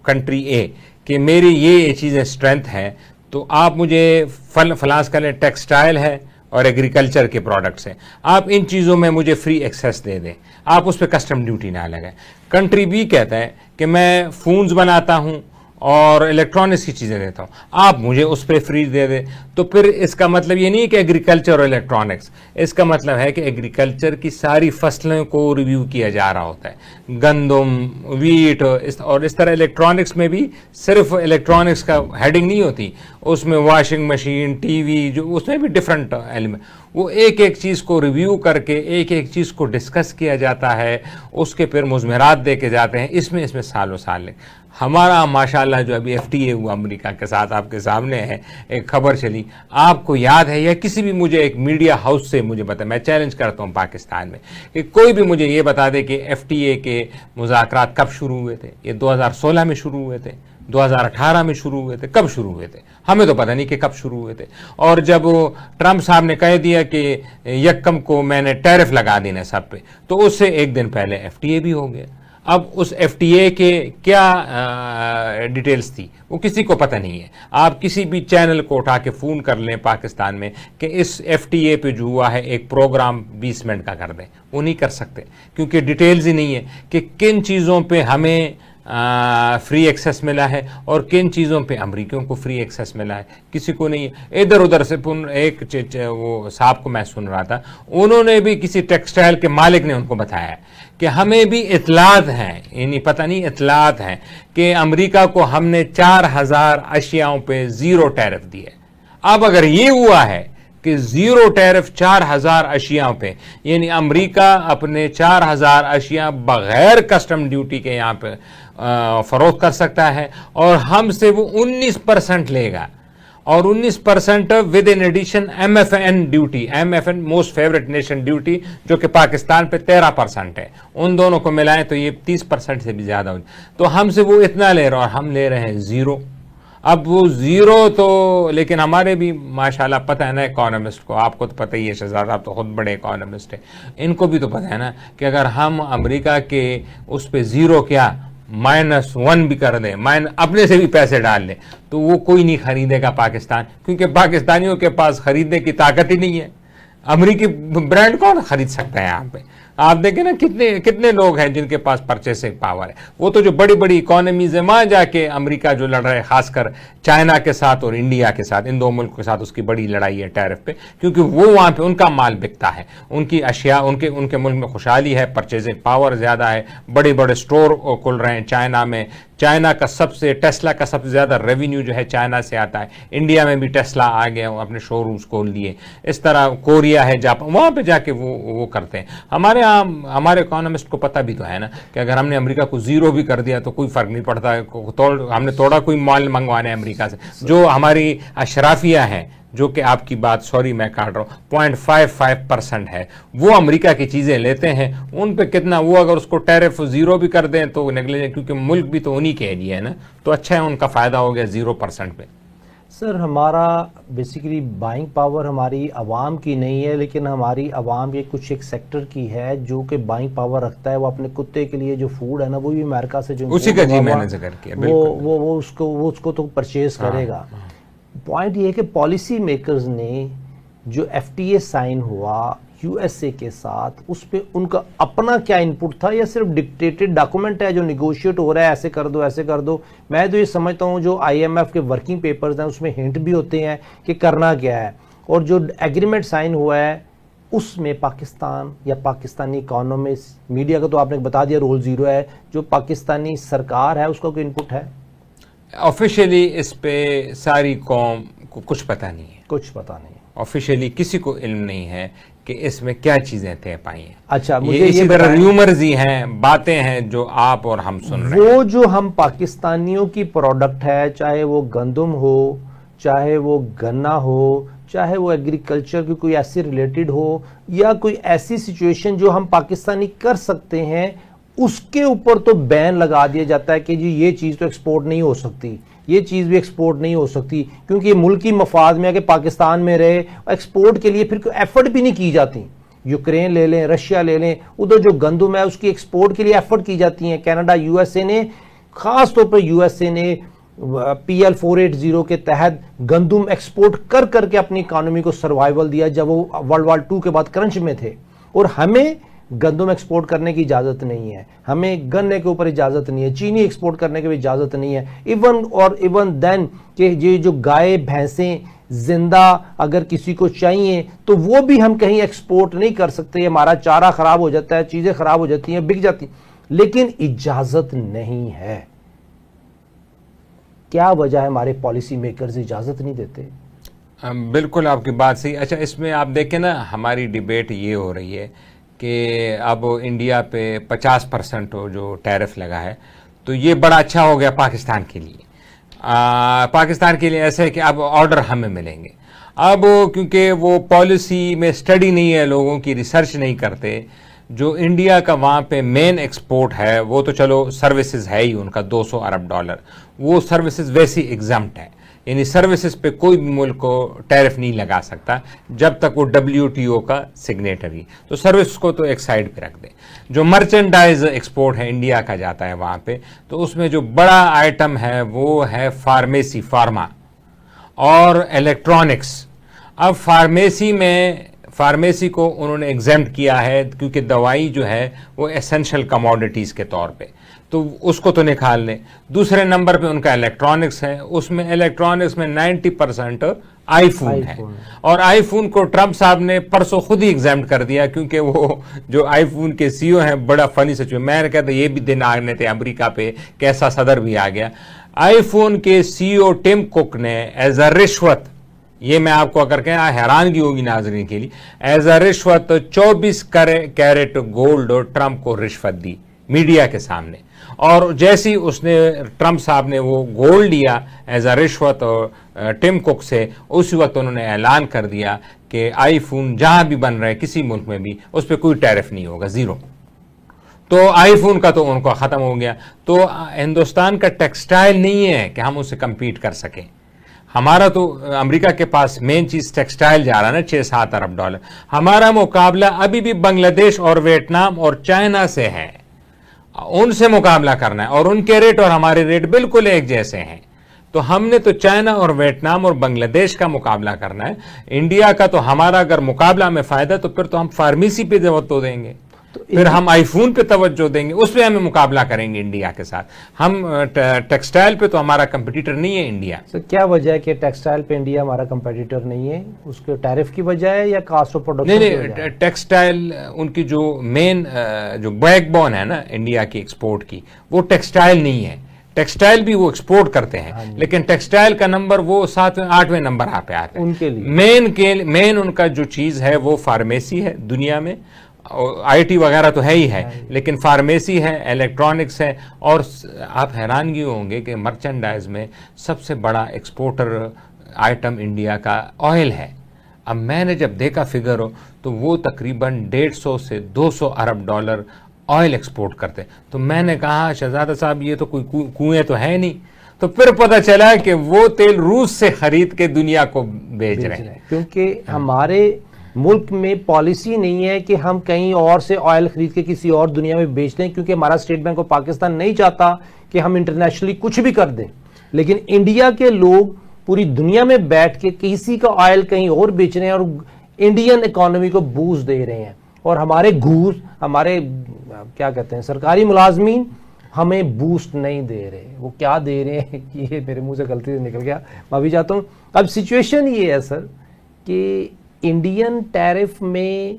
کنٹری اے کہ میری یہ چیزیں اسٹرینتھ ہے, تو آپ مجھے فلاس کریں, ٹیکسٹائل ہے اور ایگریکلچر کے پروڈکٹس ہیں, آپ ان چیزوں میں مجھے فری ایکسیس دے دیں, آپ اس پہ کسٹم ڈیوٹی نہ لگائیں. کنٹری بی کہتا ہے کہ میں فونز بناتا ہوں اور الیکٹرانکس کی چیزیں دیتا ہوں, آپ مجھے اس پہ فری دے دیں. تو پھر اس کا مطلب یہ نہیں ہے کہ ایگریکلچر اور الیکٹرانکس, اس کا مطلب ہے کہ ایگریکلچر کی ساری فصلوں کو ریویو کیا جا رہا ہوتا ہے, گندم, ویٹ, اور اس طرح الیکٹرانکس میں بھی صرف الیکٹرانکس کا ہیڈنگ نہیں ہوتی, اس میں واشنگ مشین, ٹی وی, جو اس میں بھی ڈفرنٹ ایلیمنٹ, وہ ایک ایک چیز کو ریویو کر کے ایک ایک چیز کو ڈسکس کیا جاتا ہے, اس کے پھر مضمرات دے کے جاتے ہیں. اس میں سالوں سال لگے. ہمارا ماشاءاللہ جو ابھی ایف ٹی اے ہوا امریکہ کے ساتھ آپ کے سامنے ہے, ایک خبر چلی, آپ کو یاد ہے, یا کسی بھی مجھے ایک میڈیا ہاؤس سے مجھے بتا, میں چیلنج کرتا ہوں پاکستان میں کہ کوئی بھی مجھے یہ بتا دے کہ ایف ٹی اے کے مذاکرات کب شروع ہوئے تھے. یہ 2016 میں شروع ہوئے تھے, 2018 میں شروع ہوئے تھے, کب شروع ہوئے تھے ہمیں تو پتہ نہیں کہ کب شروع ہوئے تھے. اور جب ٹرمپ صاحب نے کہہ دیا کہ یکم کو میں نے ٹیرف لگا دینا سب پہ, تو اس سے ایک دن پہلے ایف ٹی اے بھی ہو گیا. اب اس ایف ٹی اے کے کیا ڈیٹیلز تھی وہ کسی کو پتہ نہیں ہے. آپ کسی بھی چینل کو اٹھا کے فون کر لیں پاکستان میں کہ اس ایف ٹی اے پہ جو ہوا ہے ایک پروگرام 20 منٹ کا کر دیں, وہ نہیں کر سکتے کیونکہ ڈیٹیلز ہی نہیں ہے کہ کن چیزوں پہ ہمیں فری ایکسیس ملا ہے اور کن چیزوں پہ امریکیوں کو فری ایکسیس ملا ہے, کسی کو نہیں ہے. ادھر ادھر سے ایک وہ صاحب کو میں سن رہا تھا, انہوں نے بھی کسی ٹیکسٹائل کے مالک نے ان کو بتایا کہ ہمیں بھی اطلاعات ہیں, یعنی پتہ نہیں اطلاعات ہیں کہ امریکہ کو ہم نے 4000 اشیاؤں پہ زیرو ٹیرف دی ہے. اب اگر یہ ہوا ہے کہ زیرو ٹیرف 4000 اشیاء پہ, یعنی امریکہ اپنے 4000 اشیاء بغیر کسٹم ڈیوٹی کے یہاں پہ فروخت کر سکتا ہے, اور ہم سے وہ 19% لے گا, اور 19% with in addition M F N duty, M F N most favourite nation duty, جو کہ پاکستان پہ 13% ہے. ان دونوں کو ملائیں تو یہ 30% سے بھی زیادہ ہو. تو ہم سے وہ اتنا لے رہا اور ہم لے رہے ہیں زیرو. اب وہ زیرو تو لیکن ہمارے بھی ماشاءاللہ پتہ ہے نا اکانومسٹ کو، آپ کو تو پتہ ہی ہے شہزاد، آپ تو خود بڑے اکانومسٹ ہیں، ان کو بھی تو پتہ ہے نا کہ اگر ہم امریکہ کے اس پہ زیرو کیا -1 بھی کر دیں، اپنے سے بھی پیسے ڈال لیں، تو وہ کوئی نہیں خریدے گا پاکستان، کیونکہ پاکستانیوں کے پاس خریدنے کی طاقت ہی نہیں ہے۔ امریکی برانڈ کون خرید سکتا ہے یہاں پہ؟ آپ دیکھیں نا کتنے لوگ ہیں جن کے پاس پرچیسنگ پاور ہے۔ وہ تو جو بڑی بڑی اکانومیز ہیں وہاں جا کے امریکہ جو لڑ رہا ہے، خاص کر چائنا کے ساتھ اور انڈیا کے ساتھ، ان دو ملکوں کے ساتھ اس کی بڑی لڑائی ہے ٹیرف پہ، کیونکہ وہ وہاں پہ ان کا مال بکتا ہے، ان کی اشیاء، ان کے ملک میں خوشحالی ہے، پرچیزنگ پاور زیادہ ہے، بڑے بڑے سٹور کھل رہے ہیں چائنا میں۔ چائنا کا ٹیسلا کا سب سے زیادہ ریونیو جو ہے چائنا سے آتا ہے۔ انڈیا میں بھی ٹیسلا آ گیا، اپنے شو رومز کھول دیے۔ اس طرح کوریا ہے، جاپان، وہاں پہ جا کے وہ کرتے ہیں۔ ہمارے اکانومسٹ کو پتہ بھی تو ہے نا کہ اگر ہم نے امریکہ کو زیرو بھی کر دیا تو کوئی فرق نہیں پڑتا، ہم نے تھوڑا کوئی مال منگوانا ہے امریکہ سے۔ جو ہماری اشرافیہ ہیں، جو کہ آپ کی بات، سوری میں کاٹ رہا ہوں، 0.55% ہے، وہ امریکہ کی چیزیں لیتے ہیں، ان پہ کتنا وہ اگر اس کو ٹیرف زیرو بھی کر دیں تو نگلے، کیونکہ ملک بھی تو انہی کے لیے ہے نا، تو اچھا ہے، ان کا فائدہ ہو گیا 0% پہ۔ سر ہمارا بیسیکلی بائنگ پاور ہماری عوام کی نہیں ہے، لیکن ہماری عوام یہ کچھ ایک سیکٹر کی ہے جو کہ بائنگ پاور رکھتا ہے۔ وہ اپنے کتے کے لیے جو فوڈ ہے نا، وہ بھی امریکہ سے جو اسی کا جی میں نے ذکر کیا، وہ اس کو تو پرچیز کرے گا۔ پوائنٹ یہ ہے کہ پالیسی میکرز نے جو FTA سائن ہوا USA کے ساتھ، اس پہ ان کا اپنا کیا انپٹ تھا یا صرف ڈکٹیٹڈ ڈاکومنٹ ہے جو نیگوشیٹ ہو رہا ہے، ایسے کر دو ایسے کر دو؟ میں تو یہ سمجھتا ہوں جو IMF کے ورکنگ پیپرز ہیں اس میں ہنٹ بھی ہوتے ہیں کہ کرنا کیا ہے، اور جو ایگریمنٹ سائن ہوا ہے اس میں پاکستان یا پاکستانی اکانومسٹ، میڈیا کا تو آپ نے بتا دیا رول زیرو ہے، جو پاکستانی سرکار ہے اس کا کوئی انپٹ ہے؟ آفیشیلی اس پہ ساری قوم کو کچھ پتہ نہیں ہے، کچھ پتہ نہیں، آفیشیلی کسی کو علم نہیں ہے کہ اس میں کیا چیزیں طے پائی ہیں۔ اچھا مجھے یہ اسی طرح ریومرز ہی ہیں، باتیں ہیں جو آپ اور ہم سن رہے ہیں۔ وہ جو ہم پاکستانیوں کی پروڈکٹ ہے، چاہے وہ گندم ہو، چاہے وہ گنا ہو، چاہے وہ ایگریکلچر کی کوئی ایسی ریلیٹڈ ہو، یا کوئی ایسی سچویشن جو ہم پاکستانی کر سکتے ہیں، اس کے اوپر تو بین لگا دیا جاتا ہے کہ جی یہ چیز تو ایکسپورٹ نہیں ہو سکتی، یہ چیز بھی ایکسپورٹ نہیں ہو سکتی، کیونکہ یہ ملکی مفاد میں ہے کہ پاکستان میں رہے۔ ایکسپورٹ کے لیے پھر کوئی ایفرٹ بھی نہیں کی جاتی۔ یوکرین لے لیں، رشیا لے لیں، ادھر جو گندم ہے اس کی ایکسپورٹ کے لیے ایفرٹ کی جاتی ہیں۔ کینیڈا، USA نے، خاص طور پر USA نے PL 480 کے تحت گندم ایکسپورٹ کر کے اپنی اکانومی کو سروائیول دیا جب وہ ورلڈ وار 2 کے بعد کرنچ میں تھے، اور ہمیں گندم ایکسپورٹ کرنے کی اجازت نہیں ہے، ہمیں گنے کے اوپر اجازت نہیں ہے، چینی ایکسپورٹ کرنے کی بھی اجازت نہیں ہے، ایون دین کہ یہ جو گائے بھینسیں زندہ اگر کسی کو چاہیے تو وہ بھی ہم کہیں ایکسپورٹ نہیں کر سکتے، ہمارا چارہ خراب ہو جاتا ہے، چیزیں خراب ہو جاتی ہیں، بک جاتی ہیں، لیکن اجازت نہیں ہے۔ کیا وجہ ہے ہمارے پالیسی میکرز اجازت نہیں دیتے؟ بالکل آپ کی بات صحیح۔ اچھا اس میں آپ دیکھیں نا، ہماری ڈیبیٹ یہ ہو رہی ہے کہ اب انڈیا پہ 50% جو ٹیرف لگا ہے، تو یہ بڑا اچھا ہو گیا پاکستان کے لیے۔ پاکستان کے لیے ایسا ہے کہ اب آرڈر ہمیں ملیں گے۔ اب کیونکہ وہ پالیسی میں سٹڈی نہیں ہے، لوگوں کی ریسرچ نہیں کرتے۔ جو انڈیا کا وہاں پہ مین ایکسپورٹ ہے وہ تو چلو سروسز ہے ہی، ان کا $200 ارب، وہ سروسز ویسی ایگزمپٹ ہے، یعنی سروسز پہ کوئی بھی ملک کو ٹیرف نہیں لگا سکتا جب تک وہ WTO کا سگنیٹری، تو سروس کو تو ایک سائڈ پہ رکھ دیں۔ جو مرچنڈائز ایکسپورٹ ہے انڈیا کا جاتا ہے وہاں پہ، تو اس میں جو بڑا آئٹم ہے وہ ہے فارمیسی، فارما اور الیکٹرانکس۔ اب فارمیسی کو انہوں نے ایگزمپٹ کیا ہے کیونکہ دوائی جو ہے وہ ایسنشل کموڈیٹیز کے طور پہ، تو اس کو تو نکال لیں۔ دوسرے نمبر پہ ان کا الیکٹرانکس ہے، اس میں الیکٹرانکس میں 90% آئی فون ہے، اور آئی فون کو ٹرمپ صاحب نے پرسوں خود ہی ایگزامپٹ کر دیا، کیونکہ وہ جو آئی فون کے CEO ہیں، بڑا فنی سچویشن، میں نے کہتا یہ بھی دن آنے تھے امریکہ پہ، کیسا صدر بھی آ گیا۔ آئی فون کے CEO ٹم کوک نے ایز اے رشوت، یہ میں آپ کو اگر کہیں حیرانگی ہوگی ناظرین کے لیے، ایز اے رشوت 24 کیرٹ گولڈ ٹرمپ کو رشوت دی میڈیا کے سامنے، اور جیسی اس نے ٹرمپ صاحب نے وہ گولڈ لیا ایز اے رشوت ٹم کوک سے، اسی وقت انہوں نے اعلان کر دیا کہ آئی فون جہاں بھی بن رہے کسی ملک میں بھی اس پہ کوئی ٹیرف نہیں ہوگا، زیرو۔ تو آئی فون کا تو ان کو ختم ہو گیا. تو ہندوستان کا ٹیکسٹائل نہیں ہے کہ ہم اسے کمپیٹ کر سکیں. ہمارا تو امریکہ کے پاس مین چیز ٹیکسٹائل جا رہا ہے نا, 6-7 ارب ڈالر. ہمارا مقابلہ ابھی بھی بنگلہ دیش اور ویتنام اور چائنا سے ہے, ان سے مقابلہ کرنا ہے, اور ان کے ریٹ اور ہمارے ریٹ بالکل ایک جیسے ہیں. تو ہم نے تو چائنا اور ویتنام اور بنگلہ دیش کا مقابلہ کرنا ہے. انڈیا کا تو ہمارا اگر مقابلہ میں فائدہ تو پھر تو ہم فارمیسی پہ توجہ دیں گے, پھر ہم آئی فون پہ توجہ دیں گے, اس پہ ہمیں مقابلہ کریں گے انڈیا کے ساتھ. ہم ٹیکسٹائل پہ تو ہمارا کمپٹیٹر نہیں ہے انڈیا. کیا وجہ ہے کہ ٹیکسٹائل پہ انڈیا ہمارا کمپٹیٹر نہیں ہے؟ اس کے ٹیرف کی وجہ ہے یا کاسٹ آف پروڈکشن کی وجہ ہے؟ نہیں, ٹیکسٹائل ان کی جو مین جو بیک بون ہے نا انڈیا کی ایکسپورٹ کی, وہ ٹیکسٹائل نہیں ہے. ٹیکسٹائل بھی وہ ایکسپورٹ کرتے ہیں, لیکن ٹیکسٹائل کا نمبر وہ 7ویں 8ویں نمبر پہ آتا ہے ان کے لیے. مین ان کا جو چیز ہے وہ فارمیسی ہے دنیا میں. آئی ٹی وغیرہ تو ہے ہی ہے, لیکن فارمیسی ہے, الیکٹرانکس ہے. اور آپ حیرانگی ہوں گے کہ مرچنڈائز میں سب سے بڑا ایکسپورٹر آئٹم انڈیا کا آئل ہے. اب میں نے جب دیکھا فگر ہو تو وہ تقریباً 150 سے 200 ارب ڈالر آئل ایکسپورٹ کرتے. تو میں نے کہا شہزادہ صاحب یہ تو کوئی کنویں تو ہے نہیں. تو پھر پتہ چلا کہ وہ تیل روس سے خرید کے دنیا کو بیچ رہے ہیں, کیونکہ ہمارے ملک میں پالیسی نہیں ہے کہ ہم کہیں اور سے آئل خرید کے کسی اور دنیا میں بیچ دیں, کیونکہ ہمارا اسٹیٹ بینک آف پاکستان نہیں چاہتا کہ ہم انٹرنیشنلی کچھ بھی کر دیں. لیکن انڈیا کے لوگ پوری دنیا میں بیٹھ کے کسی کا آئل کہیں اور بیچ رہے ہیں اور انڈین اکانومی کو بوسٹ دے رہے ہیں. اور ہمارے گھوس, ہمارے کیا کہتے ہیں سرکاری ملازمین ہمیں بوسٹ نہیں دے رہے. وہ کیا دے رہے ہیں یہ میرے منہ سے غلطی سے نکل گیا, معافی چاہتا ہوں. اب سچویشن یہ ہے سر کہ انڈین ٹیرف میں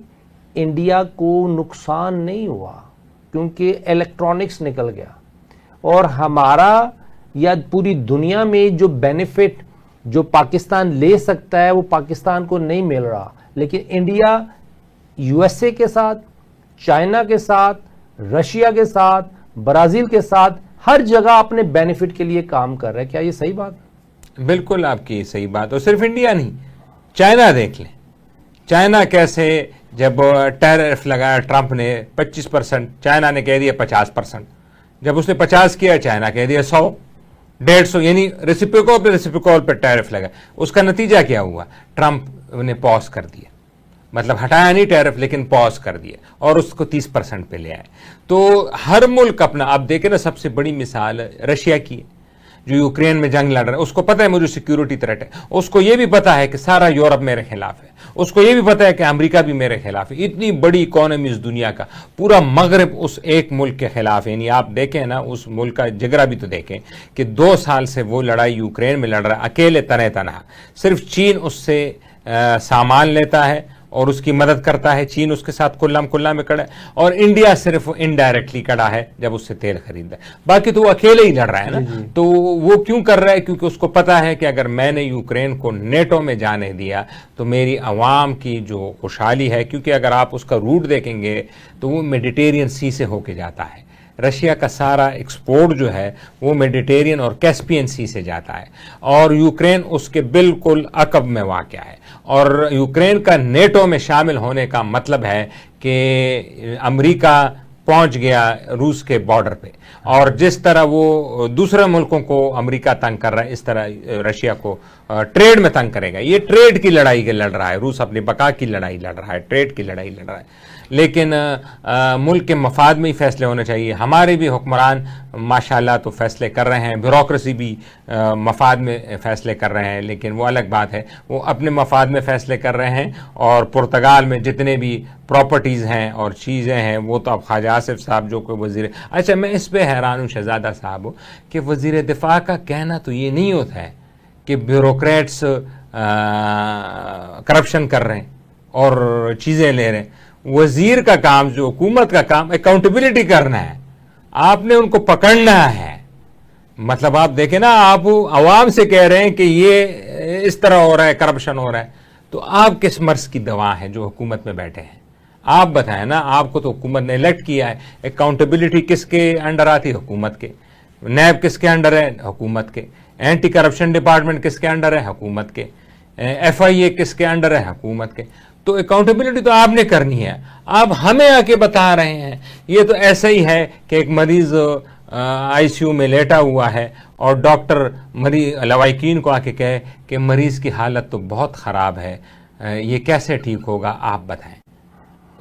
انڈیا کو نقصان نہیں ہوا کیونکہ الیکٹرانکس نکل گیا, اور ہمارا یا پوری دنیا میں جو بینیفٹ جو پاکستان لے سکتا ہے وہ پاکستان کو نہیں مل رہا. لیکن انڈیا یو ایس اے کے ساتھ, چائنا کے ساتھ, رشیا کے ساتھ, برازیل کے ساتھ ہر جگہ اپنے بینیفٹ کے لیے کام کر رہا ہے. کیا یہ صحیح بات ہے؟ بالکل آپ کی صحیح بات. اور صرف انڈیا نہیں, چائنا دیکھ لیں. چائنا کیسے جب ٹیرف لگایا ٹرمپ نے 25%, چائنا نے کہہ دیا 50%. جب اس نے 50 کیا چائنا کہہ دیا 100, 150, یعنی ریسیپیکول پہ ٹیرف لگا. اس کا نتیجہ کیا ہوا؟ ٹرمپ نے پاز کر دیا, مطلب ہٹایا نہیں ٹیرف لیکن پاز کر دیا, اور اس کو 30% پہ لے آئے. تو ہر ملک اپنا, آپ دیکھیں نا سب سے بڑی مثال رشیا کی ہے جو یوکرین میں جنگ لڑ رہا ہے. اس کو پتہ ہے مجھے سیکیورٹی تھریٹ ہے, اس کو یہ بھی پتا ہے کہ سارا یورپ میرے خلاف ہے, اس کو یہ بھی پتا ہے کہ امریکہ بھی میرے خلاف ہے. اتنی بڑی اکانومی اس دنیا کا, پورا مغرب اس ایک ملک کے خلاف ہے. یعنی آپ دیکھیں نا اس ملک کا جگرا بھی تو دیکھیں کہ 2 سال سے وہ لڑائی یوکرین میں لڑ رہا ہے اکیلے تنہا. صرف چین اس سے سامان لیتا ہے اور اس کی مدد کرتا ہے, چین اس کے ساتھ کلا میں کڑا ہے, اور انڈیا صرف انڈائریکٹلی کڑا ہے جب اس سے تیل خریدا ہے. باقی تو وہ اکیلے ہی لڑ رہا ہے نا. تو وہ کیوں کر رہا ہے؟ کیونکہ اس کو پتا ہے کہ اگر میں نے یوکرین کو نیٹو میں جانے دیا تو میری عوام کی جو خوشحالی ہے, کیونکہ اگر آپ اس کا روٹ دیکھیں گے تو وہ میڈیٹیرین سی سے ہو کے جاتا ہے. رشیا کا سارا ایکسپورٹ جو ہے وہ میڈیٹیرین اور کیسپین سی سے جاتا ہے, اور یوکرین اس کے بالکل عقب میں واقع ہے. اور یوکرین کا نیٹو میں شامل ہونے کا مطلب ہے کہ امریکہ پہنچ گیا روس کے بارڈر پہ, اور جس طرح وہ دوسرے ملکوں کو امریکہ تنگ کر رہا ہے اس طرح رشیا کو ٹریڈ میں تنگ کرے گا. یہ ٹریڈ کی لڑائی لڑ رہا ہے, روس اپنی بقا کی لڑائی لڑ رہا ہے, ٹریڈ کی لڑائی لڑ رہا ہے. لیکن ملک کے مفاد میں ہی فیصلے ہونے چاہیے. ہمارے بھی حکمران ماشاءاللہ تو فیصلے کر رہے ہیں, بیوروکریسی بھی مفاد میں فیصلے کر رہے ہیں, لیکن وہ الگ بات ہے, وہ اپنے مفاد میں فیصلے کر رہے ہیں. اور پرتگال میں جتنے بھی پراپرٹیز ہیں اور چیزیں ہیں وہ تو اب خواجہ آصف صاحب جو کوئی وزیر, اچھا میں اس پہ حیران ہوں شہزادہ صاحب کہ وزیر دفاع کا کہنا تو یہ نہیں ہوتا ہے کہ بیوروکریٹس کرپشن کر رہے ہیں اور چیزیں لے رہے ہیں. وزیر کا کام, جو حکومت کا کام, اکاؤنٹیبلٹی کرنا ہے. آپ نے ان کو پکڑنا ہے. مطلب آپ دیکھیں نا, آپ عوام سے کہہ رہے ہیں کہ یہ اس طرح ہو رہا ہے, کرپشن ہو رہا ہے, تو آپ کس مرض کی دوا ہے جو حکومت میں بیٹھے ہیں؟ آپ بتائیں نا, آپ کو تو حکومت نے الیکٹ کیا ہے. اکاؤنٹیبلٹی کس کے انڈر آتی ہے؟ حکومت کے. نیب کس کے انڈر ہے؟ حکومت کے. اینٹی کرپشن ڈپارٹمنٹ کس کے انڈر ہے؟ حکومت کے. FIA کس کے انڈر ہے؟ حکومت کے. تو اکاؤنٹیبلٹی تو آپ نے کرنی ہے. آپ ہمیں آ کے بتا رہے ہیں یہ تو ایسا ہی ہے کہ ایک مریض ICU میں لیٹا ہوا ہے اور ڈاکٹر لوائکین کو آ کے کہے کہ مریض کی حالت تو بہت خراب ہے, یہ کیسے ٹھیک ہوگا آپ بتائیں.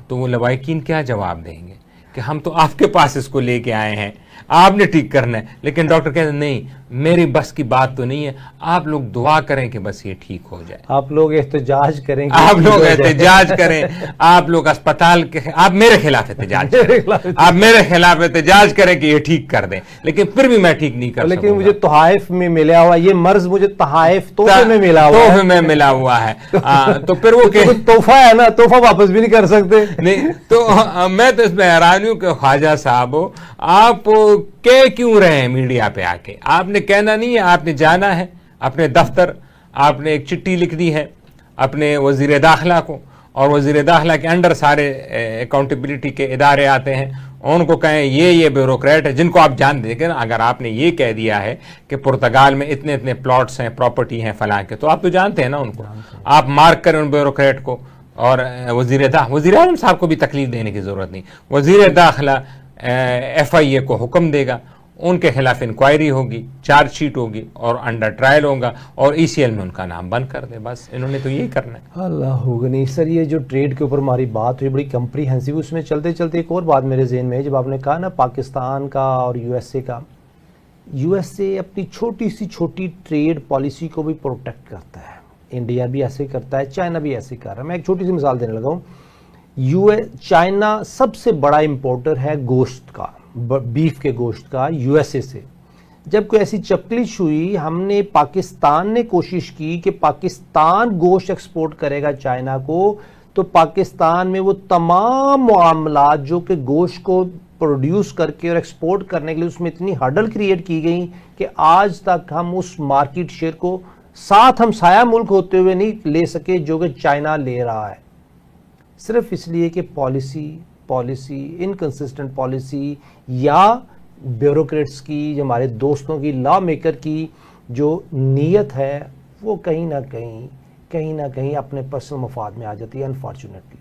تو وہ لوائکین کیا جواب دیں گے کہ ہم تو آپ کے پاس اس کو لے کے آئے ہیں, آپ نے ٹھیک کرنا ہے. لیکن ڈاکٹر کہتے ہیں نہیں میری بس کی بات تو نہیں ہے, آپ لوگ دعا کریں کہ بس یہ ٹھیک ہو جائے, آپ لوگ احتجاج کریں, آپ لوگ احتجاج کریں, آپ لوگ اسپتال کے آپ میرے خلاف احتجاج کریں, آپ میرے خلاف احتجاج کریں کہ یہ ٹھیک کر دیں, لیکن پھر بھی میں ٹھیک نہیں کر سکوں. لیکن مجھے تحائف میں ملا ہوا یہ مرض, مجھے تحائف تحفے میں ملا ہوا ہے, تحفے میں ملا ہوا ہے. تو پھر وہ تحفہ ہے نا, تحفہ واپس بھی نہیں کر سکتے. نہیں تو میں تو اس میں حیران ہوں کہ خواجہ صاحب آپ کہہ کیوں رہے ہیں میڈیا پہ آ کے؟ آپ نے کہنا نہیں ہے, آپ نے جانا ہے اپنے دفتر, آپ نے ایک چٹھی لکھ دی ہے اپنے وزیر داخلہ کو, اور وزیر داخلہ کے انڈر سارے اکاؤنٹیبلٹی کے ادارے آتے ہیں, ان کو کہیں یہ بیوروکریٹ ہے جن کو آپ جان دیں. اگر آپ نے یہ کہہ دیا ہے کہ پرتگال میں اتنے اتنے پلاٹس ہیں, پراپرٹی ہیں فلاں کے, تو آپ تو جانتے ہیں نا ان کو, آپ مارک کریں ان بیوروکریٹ کو. اور وزیر اعظم صاحب کو بھی تکلیف دینے کی ضرورت نہیں, وزیر داخلہ FIA کو حکم دے گا, ان کے خلاف انکوائری ہوگی, چارج شیٹ ہوگی اور انڈر ٹرائل ہوگا, اور ECL میں ان کا نام بند کر دے. بس انہوں نے تو یہی کرنا ہے. اللہ ہوگا نہیں سر. یہ جو ٹریڈ کے اوپر ہماری بات ہوئی بڑی کمپریہنسو, اس میں چلتے چلتے ایک اور بات میرے ذہن میں ہے. جب آپ نے کہا نا پاکستان کا اور USA کا, USA اپنی چھوٹی سی چھوٹی ٹریڈ پالیسی کو بھی پروٹیکٹ کرتا ہے, انڈیا بھی ایسے کرتا ہے, چائنا بھی ایسے کر رہا ہے. میں ایک چھوٹی سی مثال دینے لگا ہوں. چائنا سب سے بڑا امپورٹر ہے گوشت کا, بیف کے گوشت کا USA سے. جب کوئی ایسی چپکلش ہوئی, ہم نے پاکستان نے کوشش کی کہ پاکستان گوشت ایکسپورٹ کرے گا چائنا کو, تو پاکستان میں وہ تمام معاملات جو کہ گوشت کو پروڈیوس کر کے اور ایکسپورٹ کرنے کے لیے اس میں اتنی ہرڈل کریٹ کی گئی کہ آج تک ہم اس مارکیٹ شیئر کو ساتھ ہم سایہ ملک ہوتے ہوئے نہیں لے سکے جو کہ چائنا لے رہا ہے, صرف اس لیے کہ پالیسی انکنسسٹنٹ پالیسی یا بیوروکریٹس کی, ہمارے دوستوں کی, لا میکر کی جو نیت ہے وہ کہیں نہ کہیں اپنے پرسنل مفاد میں آ جاتی ہے انفارچونیٹلی.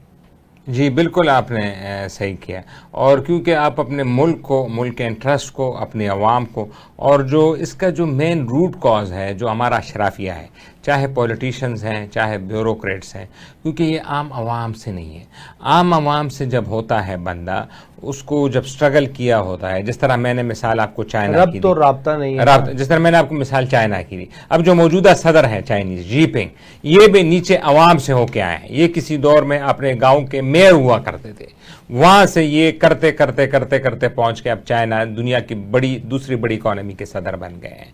جی بالکل آپ نے صحیح کیا, اور کیونکہ آپ اپنے ملک کو, ملک کے انٹرسٹ کو, اپنے عوام کو, اور جو اس کا جو مین روٹ کاز ہے جو ہمارا اشرافیہ ہے, چاہے پولیٹیشنز ہیں چاہے بیوروکریٹس ہیں, کیونکہ یہ عام عوام سے نہیں ہے. عام عوام سے جب ہوتا ہے بندہ, اس کو جب سٹرگل کیا ہوتا ہے, جس طرح میں نے مثال آپ کو چائنا کی دی, رابطہ نہیں ہے, جس طرح میں نے آپ کو مثال چائنا کی دی. اب جو موجودہ صدر ہیں چائنیز جی پنگ, یہ بھی نیچے عوام سے ہو کے آئے ہیں. یہ کسی دور میں اپنے گاؤں کے میئر ہوا کرتے تھے, وہاں سے یہ کرتے کرتے کرتے کرتے پہنچ کے اب چائنا دنیا کی دوسری بڑی اکانومی کے صدر بن گئے ہیں.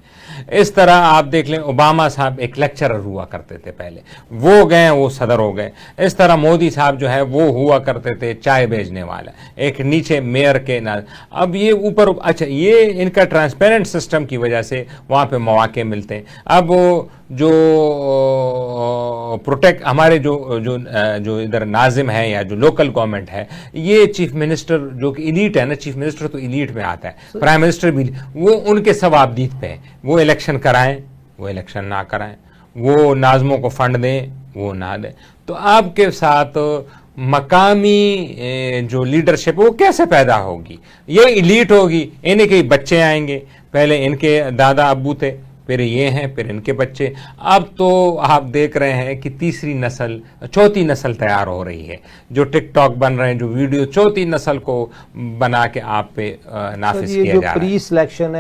اس طرح آپ دیکھ لیں اوباما صاحب ایک لیکچرر ہوا کرتے تھے پہلے, وہ گئے وہ صدر ہو گئے. اس طرح مودی صاحب جو ہے وہ ہوا کرتے تھے چائے بیچنے والا, ایک نیچے میئر کے اب یہ اوپر. اچھا, یہ ان کا ٹرانسپیرنٹ سسٹم کی وجہ سے وہاں پہ مواقع ملتے ہیں. اب جو پروٹیکٹ ہمارے جو ادھر ناظم ہے یا جو لوکل گورنمنٹ ہے, یہ چیف منسٹر جو کہ ایلیٹ ہے نا, چیف منسٹر تو ایلیٹ میں آتا ہے, پرائم منسٹر بھی, وہ ان کے ثوابدید پہ ہے. وہ الیکشن کرائیں, وہ الیکشن نہ کرائیں, وہ ناظموں کو فنڈ دیں, وہ نہ دیں. تو آپ کے ساتھ مقامی جو لیڈرشپ وہ کیسے پیدا ہوگی؟ یہ ایلیٹ ہوگی, انہیں کے بچے آئیں گے, پہلے ان کے دادا ابو تھے, پھر یہ ہیں, پھر ان کے بچے. اب تو آپ دیکھ رہے ہیں کہ تیسری نسل, چوتھی نسل تیار ہو رہی ہے, جو ٹک ٹاک بن رہے ہیں, جو ویڈیو چوتھی نسل کو بنا کے آپ پہ نافذ کیا جا رہا ہے. یہ جو پری سلیکشن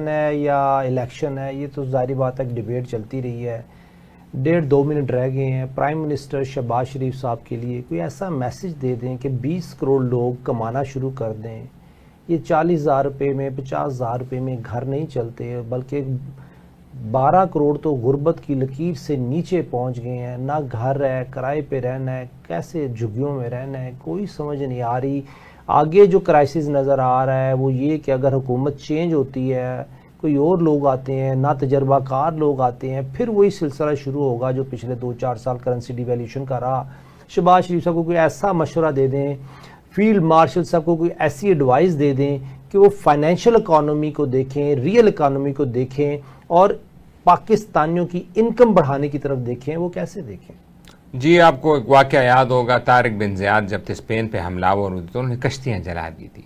ہے یا الیکشن ہے, یہ تو ظاہری بات ہے ڈیبیٹ چلتی رہی ہے. 1.5-2 منٹ رہ گئے ہیں. پرائم منسٹر شہباز شریف صاحب کے لیے کوئی ایسا میسج دے دیں کہ 20 کروڑ لوگ کمانا شروع کر دیں. یہ 40,000 روپے میں 50,000 روپے میں گھر نہیں چلتے, بلکہ 12 کروڑ تو غربت کی لکیر سے نیچے پہنچ گئے ہیں. نہ گھر ہے, کرائے پہ رہنا ہے, کیسے جھگیوں میں رہنا ہے, کوئی سمجھ نہیں آ رہی. آگے جو کرائسس نظر آ رہا ہے وہ یہ کہ اگر حکومت چینج ہوتی ہے, کوئی اور لوگ آتے ہیں, نہ تجربہ کار لوگ آتے ہیں, پھر وہی سلسلہ شروع ہوگا جو پچھلے 2-4 سال کرنسی ڈیویلیوشن کا رہا. شہباز شریف صاحب کو کوئی ایسا مشورہ دے دیں, فیلڈ مارشل صاحب کو کوئی ایسی ایڈوائس دے دیں کہ وہ فائنینشیل اکانومی کو دیکھیں, ریئل اکانومی کو دیکھیں, اور پاکستانیوں کی انکم بڑھانے کی طرف دیکھیں، وہ کیسے دیکھیں؟ جی آپ کو ایک واقعہ یاد ہوگا، طارق بن زیاد جب تھے اسپین پہ حملہ آور ہوئی تو انہوں نے کشتیاں جلا دی تھی.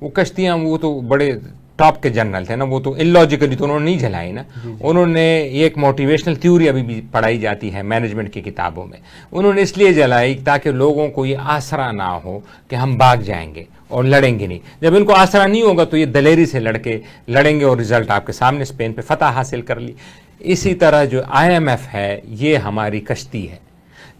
وہ کشتیاں وہ تو بڑے ٹاپ کے جنرل تھے نا، وہ تو ان لاجیکلی تو انہوں نے نہیں جلائی نا. انہوں نے ایک موٹیویشنل تھیوری ابھی بھی پڑھائی جاتی ہے مینجمنٹ کی کتابوں میں، انہوں نے اس لیے جلائی تاکہ لوگوں کو یہ آسرا نہ ہو کہ ہم بھاگ جائیں گے اور لڑیں گے نہیں. جب ان کو آسرا نہیں ہوگا تو یہ دلیری سے لڑیں گے اور رزلٹ آپ کے سامنے اسپین پہ فتح حاصل کر لی. اسی طرح جو IMF ہے یہ ہماری کشتی ہے،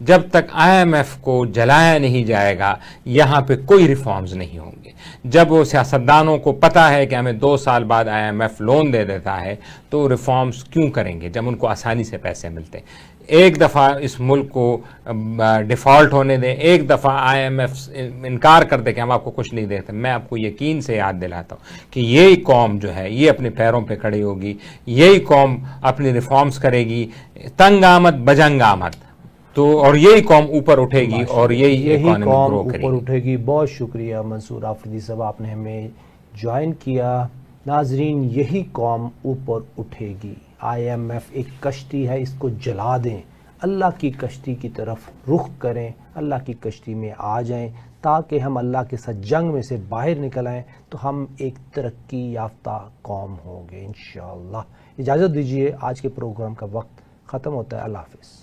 جب تک IMF کو جلایا نہیں جائے گا یہاں پہ کوئی ریفارمز نہیں ہوں گے. جب وہ سیاستدانوں کو پتہ ہے کہ ہمیں 2 سال بعد IMF لون دے دیتا ہے تو ریفارمز کیوں کریں گے جب ان کو آسانی سے پیسے ملتے. ایک دفعہ اس ملک کو ڈیفالٹ ہونے دیں، ایک دفعہ IMF انکار کر دے کہ ہم آپ کو کچھ نہیں دیتے. میں آپ کو یقین سے یاد دلاتا ہوں کہ یہی قوم جو ہے یہ اپنے پیروں پہ کھڑی ہوگی، یہی قوم اپنی ریفارمز کرے گی، تنگ آمد بجنگ آمد، تو اور یہی قوم اوپر اٹھے گی اور یہی اکانومی قوم گرو کرے اوپر گی. اٹھے گی. بہت شکریہ منصور آفریدی صاحب، آپ نے ہمیں جوائن کیا. ناظرین، یہی قوم اوپر اٹھے گی. IMF ایک کشتی ہے، اس کو جلا دیں، اللہ کی کشتی کی طرف رخ کریں، اللہ کی کشتی میں آ جائیں تاکہ ہم اللہ کے ساتھ جنگ میں سے باہر نکل آئیں تو ہم ایک ترقی یافتہ قوم ہوں گے انشاءاللہ. اجازت دیجیے، آج کے پروگرام کا وقت ختم ہوتا ہے. اللہ حافظ.